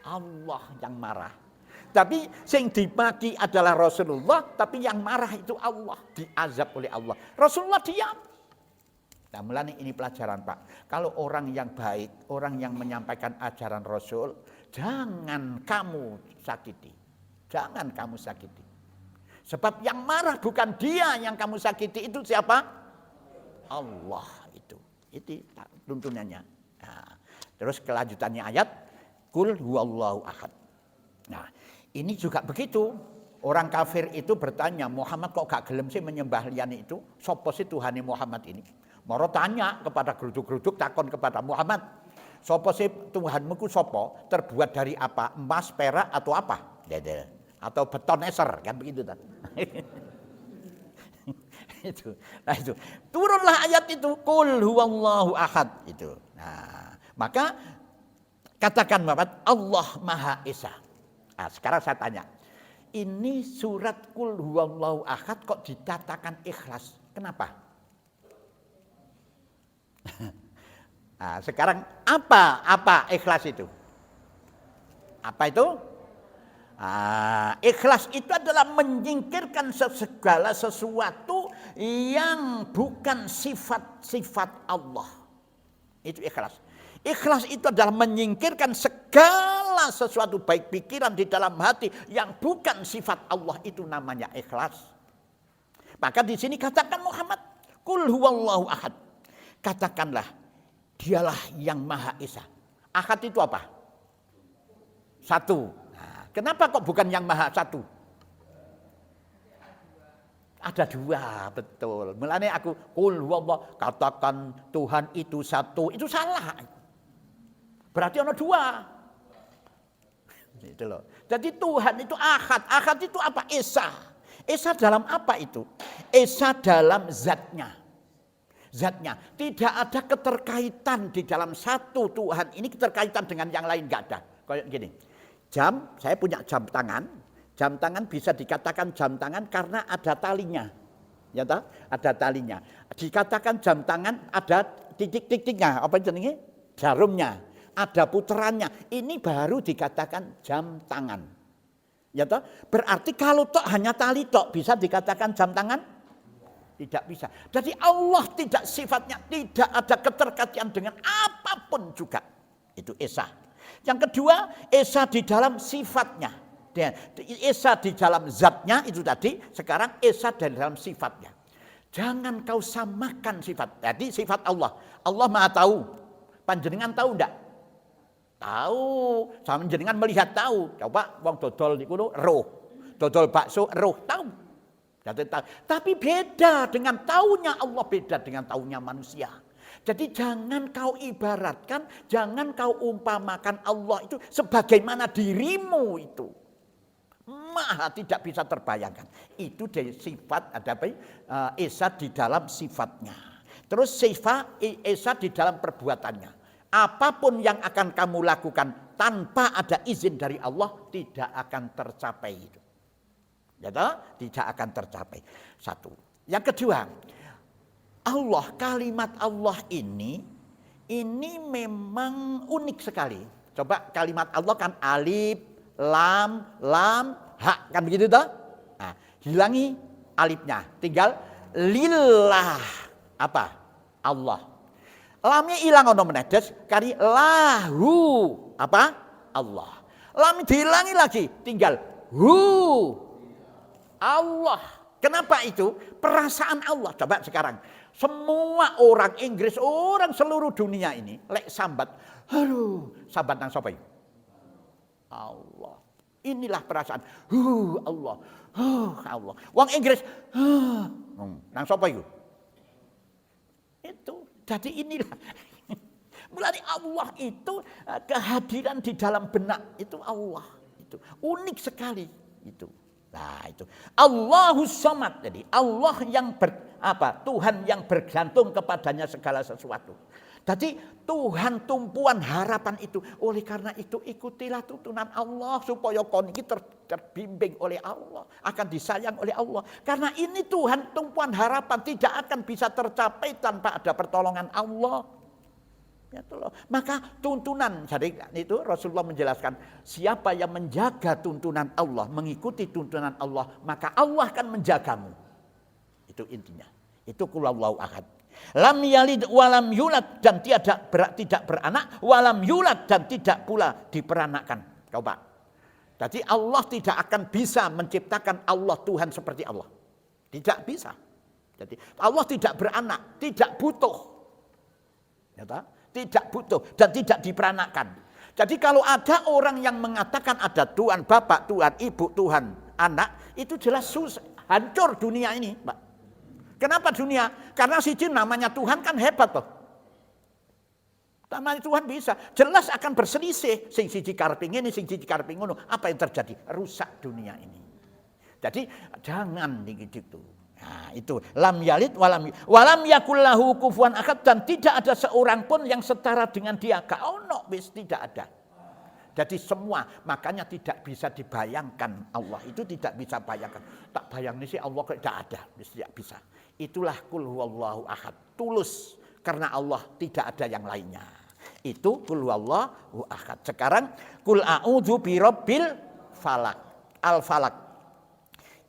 Allah yang marah. Tapi yang dimaki adalah Rasulullah, tapi yang marah itu Allah, diazab oleh Allah. Rasulullah diam. Nah, mulai ini pelajaran Pak. Kalau orang yang baik, orang yang menyampaikan ajaran Rasul, jangan kamu sakiti. Jangan kamu sakiti. Sebab yang marah bukan dia yang kamu sakiti, itu siapa? Allah itu. Itu tuntunannya. Nah, terus kelanjutannya ayat Qul huwallahu ahad. Nah, ini juga begitu. Orang kafir itu bertanya, Muhammad kok gak gelem sih menyembah liyane itu? Sopo sih Tuhane Muhammad ini? Moro tanya kepada geruduk-geruduk, takon kepada Muhammad. Sopo sih Tuhanmu ku sopo? Terbuat dari apa? Emas, perak atau apa? Dedel. Atau beton eser, kan begitu kan? Itu. Nah itu. Turunlah ayat itu, Qul huwallahu ahad itu. Nah, maka katakan Bapak, Allah Maha Esa. Nah, sekarang saya tanya. Ini surat Qul huwallahu ahad kok dikatakan ikhlas? Kenapa? Nah, sekarang apa ikhlas itu? Apa itu? Ikhlas itu adalah menyingkirkan segala sesuatu yang bukan sifat-sifat Allah. Itu ikhlas. Ikhlas itu adalah menyingkirkan segala segala sesuatu baik pikiran di dalam hati yang bukan sifat Allah itu namanya ikhlas. Maka di sini katakan Muhammad, Qul huwallahu ahad. Katakanlah, dialah yang Maha Esa. Ahad itu apa? Satu. Nah, kenapa kok bukan yang Maha Satu? Ada dua, betul. Mulanya aku Qul huwallahu, katakan Tuhan itu satu, itu salah. Berarti ada dua. Gitu loh. Jadi Tuhan itu ahad. Ahad itu apa? Esa. Esa dalam apa itu? Esa dalam zatnya. Zatnya. Tidak ada keterkaitan di dalam satu Tuhan. Ini keterkaitan dengan yang lain, enggak ada. Kayak gini. Jam, saya punya jam tangan. Jam tangan bisa dikatakan jam tangan karena ada talinya. Ya toh? Ada talinya. Dikatakan jam tangan ada titik-titiknya. Apa jenenge? Jarumnya. Ada puterannya. Ini baru dikatakan jam tangan. Ya toh? Berarti kalau tok hanya tali tok bisa dikatakan jam tangan? Tidak bisa. Jadi Allah tidak sifatnya tidak ada keterkaitan dengan apapun juga. Itu Esa. Yang kedua, Esa di dalam sifatnya. Esa di dalam zatnya itu tadi, sekarang Esa di dalam sifatnya. Jangan kau samakan sifat. Jadi sifat Allah. Allah Maha tahu. Panjenengan tahu enggak? Tahu. Sama jenengan melihat tahu. Coba wong dodol niku roh. Dodol bakso roh tahu. Jadi tahu. Tapi beda dengan taunya Allah, beda dengan taunya manusia. Jadi jangan kau ibaratkan, jangan kau umpamakan Allah itu sebagaimana dirimu itu. Maha tidak bisa terbayangkan. Itu dari sifat ada apa? Esa di dalam sifatnya. Terus sifat Esa di dalam perbuatannya. Apapun yang akan kamu lakukan tanpa ada izin dari Allah tidak akan tercapai itu. Ya toh? Tidak akan tercapai. Satu. Yang kedua, Allah, kalimat Allah ini memang unik sekali. Coba kalimat Allah kan alif, lam, ha, kan begitu toh? Nah, hilangi alifnya, tinggal lillah. Apa? Allah. Lamnya hilang ono meneh, kari lahu. Apa? Allah. Lam dihilangi lagi, tinggal hu. Allah. Kenapa itu? Perasaan Allah. Coba sekarang. Semua orang Inggris, orang seluruh dunia ini lek sambat, aduh, sambat nang sapa iki? Allah. Inilah perasaan. Allah. Allah. Wong Inggris, nang sapa iku? Itu. Jadi inilah. Mulai Allah itu kehadiran di dalam benak itu Allah. Itu unik sekali itu. Nah, itu Allahus Samad. Jadi Allah yang Tuhan yang bergantung kepadanya segala sesuatu. Jadi Tuhan tumpuan harapan itu. Oleh karena itu ikutilah tuntunan Allah supaya kau ini terbimbing oleh Allah, akan disayang oleh Allah. Karena ini Tuhan tumpuan harapan tidak akan bisa tercapai tanpa ada pertolongan Allah. Ya, maka tuntunan, jadi itu Rasulullah menjelaskan, siapa yang menjaga tuntunan Allah, mengikuti tuntunan Allah, maka Allah akan menjagamu. Itu intinya. Itu qul huwallahu ahad. Lam yalid walam yulad, dan tidak beranak, walam yulad, dan tidak pula diperanakkan. Coba. Jadi Allah tidak akan bisa menciptakan Allah Tuhan seperti Allah. Tidak bisa. Jadi Allah tidak beranak, tidak butuh. Ya, tidak butuh dan tidak diperanakkan. Jadi kalau ada orang yang mengatakan ada Tuhan Bapak, Tuhan Ibu, Tuhan Anak, itu jelas hancur dunia ini, Pak. Kenapa dunia? Karena siji namanya Tuhan kan hebat toh. Namanya Tuhan bisa, jelas akan berselisih. Sing siji kareping ini, sing siji kareping ngono. Apa yang terjadi? Rusak dunia ini. Jadi jangan begitu. Nah, itu lam yalid walam yakul lahu kufuwan ahad, dan tidak ada seorang pun yang setara dengan dia. Kaono wis tidak ada. Jadi semua, makanya tidak bisa dibayangkan Allah itu tidak bisa bayangkan. Tak bayangin sih Allah tidak ada, tidak bisa. Itulah qul huwallahu ahad, tulus karena Allah tidak ada yang lainnya. Itu qul huwallahu ahad. Sekarang qul a'udzu birabbil falaq, al-falaq.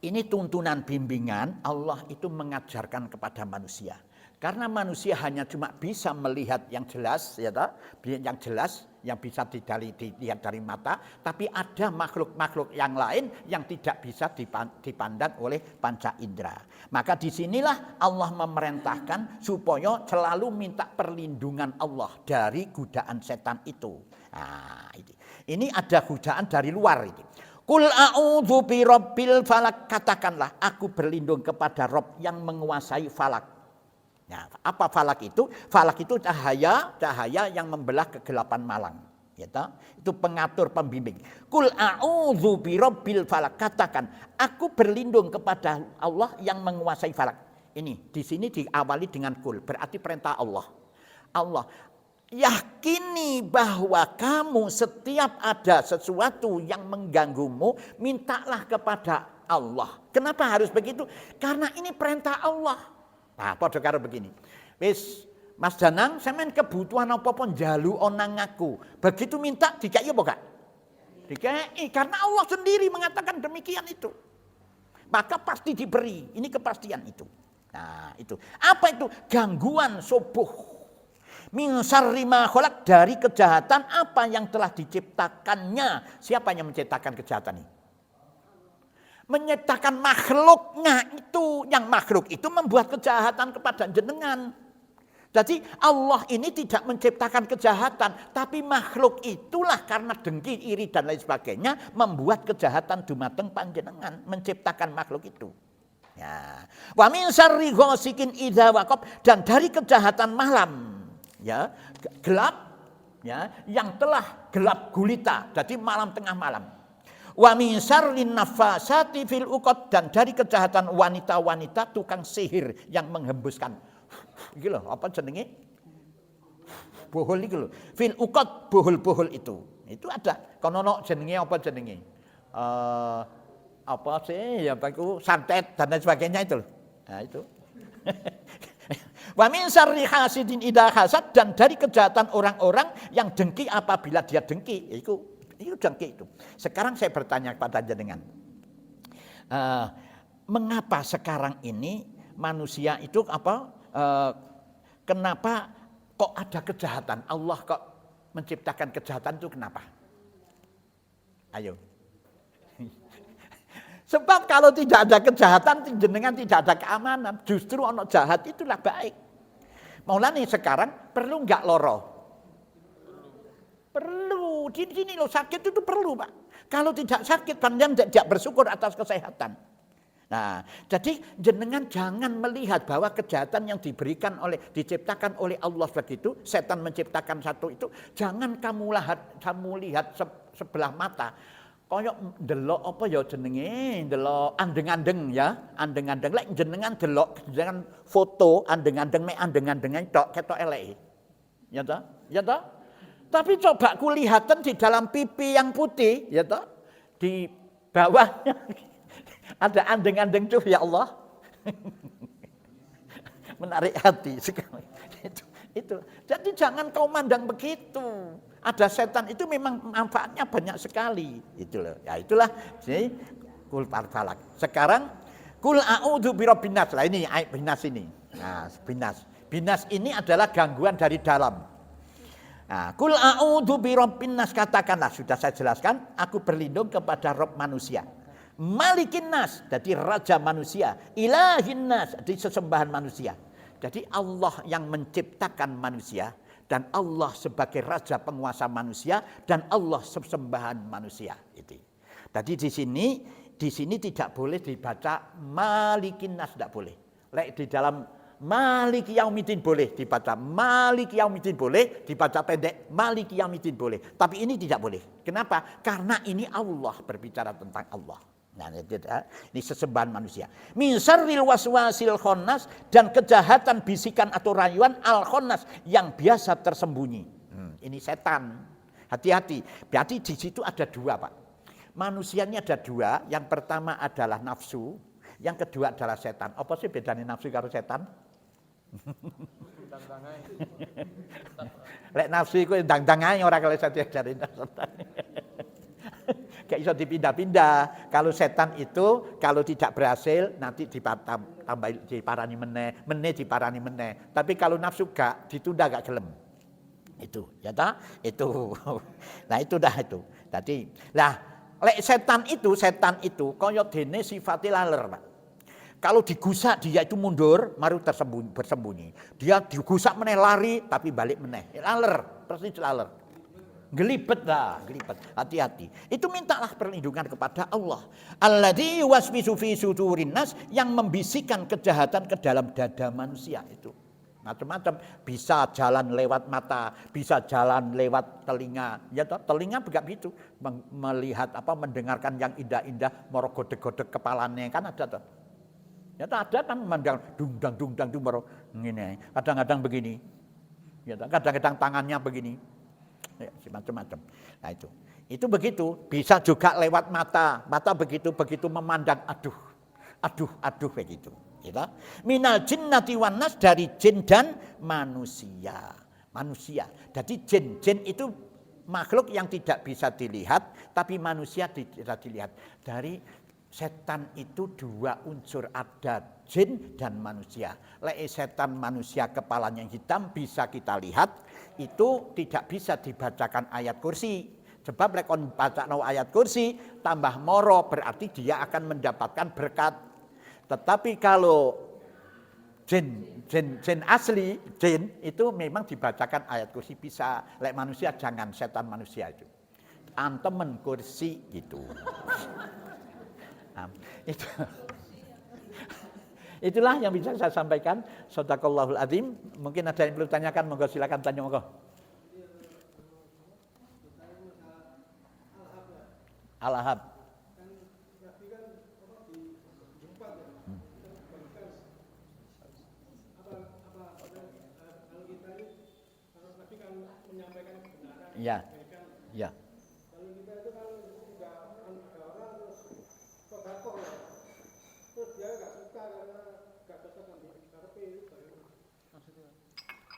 Ini tuntunan bimbingan Allah itu mengajarkan kepada manusia. Karena manusia hanya cuma bisa melihat yang jelas, ya toh, yang jelas, yang bisa dilihat dari mata, tapi ada makhluk-makhluk yang lain yang tidak bisa dipandang oleh panca indera. Maka disinilah Allah memerintahkan supaya selalu minta perlindungan Allah dari godaan setan itu. Nah, ini ada godaan dari luar itu. Kul a'udzu birabbil falak, katakanlah aku berlindung kepada Rob yang menguasai falak. Nah, apa falak itu? Falak itu cahaya yang membelah kegelapan malam. Ya, itu pengatur, pembimbing. Kul a'udzu birabbil falak, katakan aku berlindung kepada Allah yang menguasai falak. Ini di sini diawali dengan kul, berarti perintah Allah. Allah yakini bahwa kamu setiap ada sesuatu yang mengganggumu, mintalah kepada Allah. Kenapa harus begitu? Karena ini perintah Allah. Nah, padha karo begini. Wis, Mas Danang, sampean kebutuhan apa-apa njalu onang aku. Begitu minta dikai apa gak? Dikai, karena Allah sendiri mengatakan demikian itu. Maka pasti diberi. Ini kepastian itu. Nah, itu. Apa itu? Gangguan subuh. Min syarri ma khalaq, dari kejahatan apa yang telah diciptakannya. Siapa yang menciptakan kejahatan ini? Menyatakan makhluknya itu, yang makhluk itu membuat kejahatan kepada jenengan. Jadi Allah ini tidak menciptakan kejahatan, tapi makhluk itulah karena dengki, iri dan lain sebagainya membuat kejahatan dumateng panjenengan, menciptakan makhluk itu. Ya. Wa min syarri ghasikin idza waqab, dan dari kejahatan malam, ya, gelap, ya, yang telah gelap gulita, jadi malam tengah malam. Wa min syarrin nafasati fil uqad, dan dari kejahatan wanita-wanita tukang sihir yang menghembuskan. Iki lho, apa jenenge? Bohol iki lho. Fil uqad, bohol-bohol itu. Itu ada. Kono jenenge apa jenenge? Apa sih? Ya iku santet dan lain sebagainya itu lho. Nah, itu. Wa min syarri hasidin idza hasad, dan dari kejahatan orang-orang yang dengki apabila dia dengki. Itu dengki itu. Sekarang saya bertanya kepada jenengan, mengapa sekarang ini manusia itu kenapa kok ada kejahatan? Allah kok menciptakan kejahatan itu kenapa? Ayo. Sebab kalau tidak ada kejahatan, jenengan tidak ada keamanan. Justru ono jahat itulah baik. Maulana sekarang perlu nggak loro? Perlu. Di sini loh, sakit itu perlu, Pak. Kalau tidak sakit, panjenengan tidak bersyukur atas kesehatan. Nah, jadi jenengan jangan melihat bahwa kejahatan yang diciptakan oleh Allah begitu, setan menciptakan satu itu, jangan kamu lihat sebelah mata. Koyok delok apa ya jenenge, delok andeng-andeng ya, andeng-andeng lek jenengan delok jangan foto andeng-andeng mek andeng-andengan tok ketok elek. Ya toh? Ya toh? Tapi coba kulihatan di dalam pipi yang putih, ya toh, di bawahnya ada andeng-andeng tuh, ya Allah. Menarik hati sekali. Itu. Jadi jangan kau mandang begitu. Ada setan itu memang manfaatnya banyak sekali. Itu loh. Ya itulah. Jadi kul falak. Sekarang kul a'udzu birabbin nas. Lah ini binas ini. Nah, binas. Binas ini adalah gangguan dari dalam. Nah, kul a'udzu birabbin nas, katakanlah, sudah saya jelaskan, aku berlindung kepada Rabb manusia. Malikin nas, jadi raja manusia. Ilahin nas, jadi sesembahan manusia. Jadi Allah yang menciptakan manusia, dan Allah sebagai raja penguasa manusia, dan Allah sesembahan manusia. Itu. Jadi di sini tidak boleh dibaca malikin nas, tidak boleh. Lek di dalam Maliki Yaumiddin boleh dibaca, Maliki Yaumiddin boleh dibaca pendek, Maliki Yaumiddin boleh. Tapi ini tidak boleh. Kenapa? Karena ini Allah berbicara tentang Allah. Nah, ini sesembahan manusia. Min syarril waswasil khannas, dan kejahatan bisikan atau rayuan al khannas yang biasa tersembunyi. Ini setan. Hati-hati. Berarti di situ ada dua, Pak. Manusianya ada dua. Yang pertama adalah nafsu, yang kedua adalah setan. Apa sih bedanya nafsu karo setan? Lek nafsu iku ndang-ndang ae ora kali saya diajari setan. gak iso dipindah-pindah. Kalau setan itu kalau tidak berhasil nanti diparani meneh diparani meneh. Tapi kalau nafsu gak ditunda gak gelem. Itu, ya ta? Itu. Nah, itu dah itu. Tadi, lah lek setan itu kaya dene sifate laler, Pak. Kalau digusak dia itu mundur, maru bersembunyi. Dia digusak meneh lari tapi balik meneh. Laler, persis laler. Gelibet lah, gelibet. Hati-hati. Itu mintalah perlindungan kepada Allah. Alladzi yuwaswisu fi sudurin nas, yang membisikkan kejahatan ke dalam dada manusia itu. Macam-macam, bisa jalan lewat mata, bisa jalan lewat telinga. Ya toh, telinga juga begitu, melihat mendengarkan yang indah-indah, moro godek-godek kepalanya kan ada toh. Ya toh, ada kan memandang dung-dang moro ngene. Kadang-kadang begini. Ya toh, kadang-kadang tangannya begini. Ya, macam-macam. Nah itu begitu, bisa juga lewat mata. Mata begitu memandang, aduh begitu. Gitu. Minal jinnati wan nas, dari jin dan manusia. Jadi jin itu makhluk yang tidak bisa dilihat, tapi manusia bisa dilihat. Dari setan itu dua unsur, ada jin dan manusia. Setan manusia kepalanya hitam bisa kita lihat, itu tidak bisa dibacakan ayat kursi. Sebab lekon baca ayat kursi tambah moro, berarti dia akan mendapatkan berkat. Tetapi kalau jin asli, jin itu memang dibacakan ayat kursi bisa. Lek manusia jangan, setan manusia itu. Antemen kursi gitu. Itu. Itulah yang bisa saya sampaikan. Shadaqallahul adzim. Mungkin ada yang perlu tanyakan, monggo silakan tanya monggo. Al-Ahab. Ya, ya. Kalau kita itu kan juga ada orang terus sodakoh ya, terus dia nggak suka karena nggak cocok sama karpe itu bagaimana?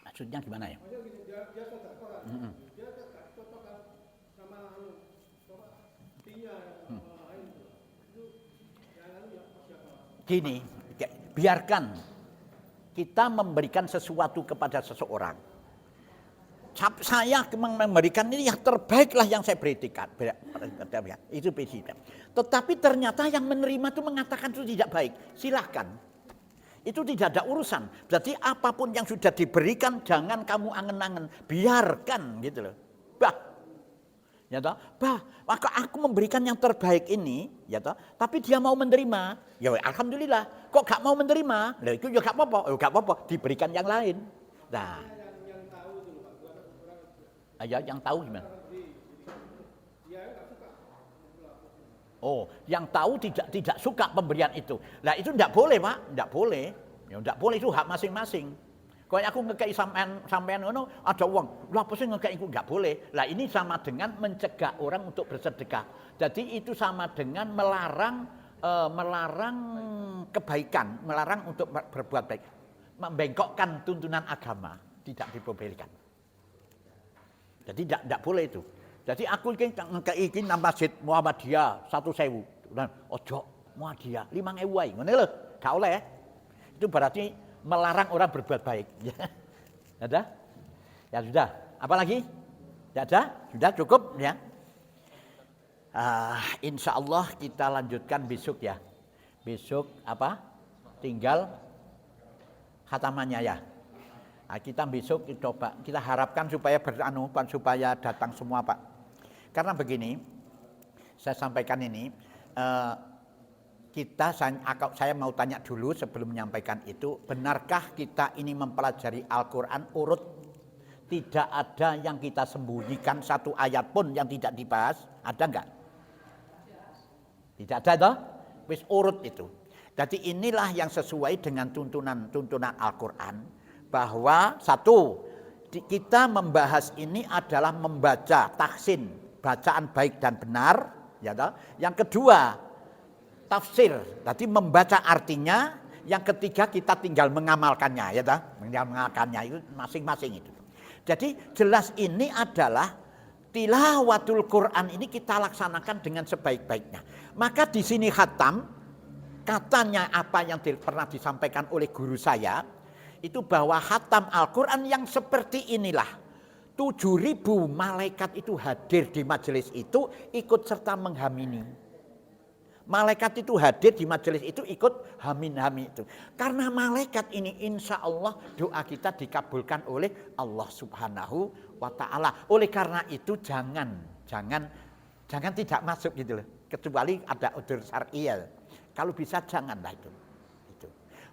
Maksudnya gimana ya? Maksudnya gini, dia sodakoh kan, dia nggak cocok kan sama tinya sama lain itu yang lalu ya siapa? Gini, biarkan kita memberikan sesuatu kepada seseorang. Saya memberikan ini yang terbaik lah yang saya berikan. Itu prinsipnya. Tetapi ternyata yang menerima itu mengatakan itu tidak baik. Silahkan. Itu tidak ada urusan. Berarti apapun yang sudah diberikan jangan kamu angen-angen. Biarkan gitu loh. Ya toh? Maka aku memberikan yang terbaik ini, ya toh, tapi dia mau menerima. Ya alhamdulillah. Kok gak mau menerima? Lah itu ya gak apa-apa. Gak apa-apa, diberikan yang lain. Nah, ya, yang tahu gimana? Oh, yang tahu tidak suka pemberian itu. Lah itu tidak boleh, Pak, tidak boleh. Ya tidak boleh, itu hak masing-masing. Kalau aku ngekei sampean ngono ada uang, lah apa sih ngekei itu enggak boleh. Lah ini sama dengan mencegah orang untuk bersedekah. Jadi itu sama dengan melarang kebaikan, melarang untuk berbuat baik. Membengkokkan tuntunan agama, tidak dibolehkan. Jadi tidak boleh itu. Jadi aku ingin nang masjid Muhammadiyah 1.000. Dan ojo Muhammadiyah 5.000 wae. Ngene lho, gak oleh. Itu berarti melarang orang berbuat baik. Ada? Ya sudah. Apa lagi? Ya ada? Sudah cukup ya. Insya Allah kita lanjutkan besok ya. Besok apa? Tinggal khatamannya ya. Nah, kita besok kita harapkan supaya supaya datang semua Pak. Karena begini, saya sampaikan ini, saya mau tanya dulu sebelum menyampaikan itu, benarkah kita ini mempelajari Al-Quran urut? Tidak ada yang kita sembunyikan satu ayat pun yang tidak dibahas, ada enggak? Tidak ada toh? Wis urut itu. Jadi inilah yang sesuai dengan tuntunan Al-Quran. Bahwa satu, kita membahas ini adalah membaca tahsin, bacaan baik dan benar, ya toh. Yang kedua, tafsir, tadi membaca artinya. Yang ketiga kita tinggal mengamalkannya, ya toh. Mengamalkannya itu masing-masing itu. Jadi jelas ini adalah tilawatul Quran ini kita laksanakan dengan sebaik-baiknya. Maka di sini khatam, katanya apa yang pernah disampaikan oleh guru saya, itu bahwa khatam Al-Quran yang seperti inilah. 7.000 malaikat itu hadir di majelis itu, ikut serta menghamini. Malaikat itu hadir di majelis itu, ikut hamin-hamin itu. Karena malaikat ini insya Allah doa kita dikabulkan oleh Allah Subhanahu wa ta'ala. Oleh karena itu jangan tidak masuk gitu loh. Kecuali ada udzur syar'iyah. Kalau bisa janganlah itu.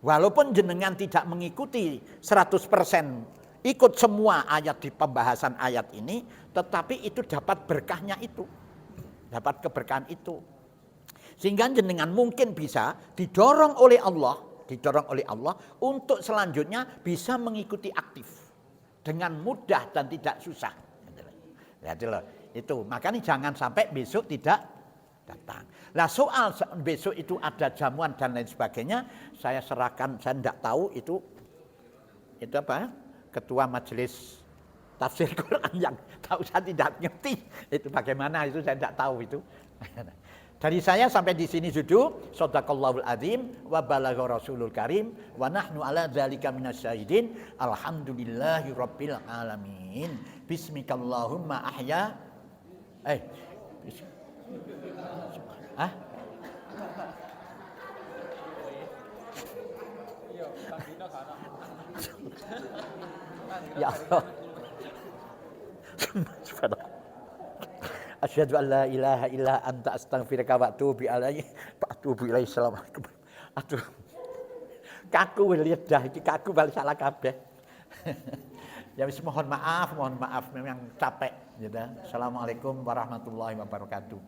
Walaupun jenengan tidak mengikuti 100% ikut semua ayat di pembahasan ayat ini, tetapi itu dapat berkahnya itu. Dapat keberkahan itu. Sehingga jenengan mungkin bisa didorong oleh Allah untuk selanjutnya bisa mengikuti aktif dengan mudah dan tidak susah. Itu. Makanya jangan sampai besok tidak datang. Nah, soal besok itu ada jamuan dan lain sebagainya, saya serahkan, saya tidak tahu itu apa? Ketua Majelis Tafsir Quran yang tahu, saya tidak ngerti itu bagaimana, itu saya tidak tahu itu. Dari saya sampai di sini dulu. Shadaqallahul azim wa balagha rasulul karim wa nahnu ala dzalika minasyahidin. Alhamdulillahi rabbil alamin. Bismikallahumma ahya. Ya Allah. Subhanallah. Asyhadu an la ilaha illa anta astaghfiruka wa atubu ilaik. Assalamualaikum. Aduh. Kaku lidah iki, kaku balik salah kabeh. Ya wis mohon maaf memang capek gitu. Assalamualaikum warahmatullahi wabarakatuh.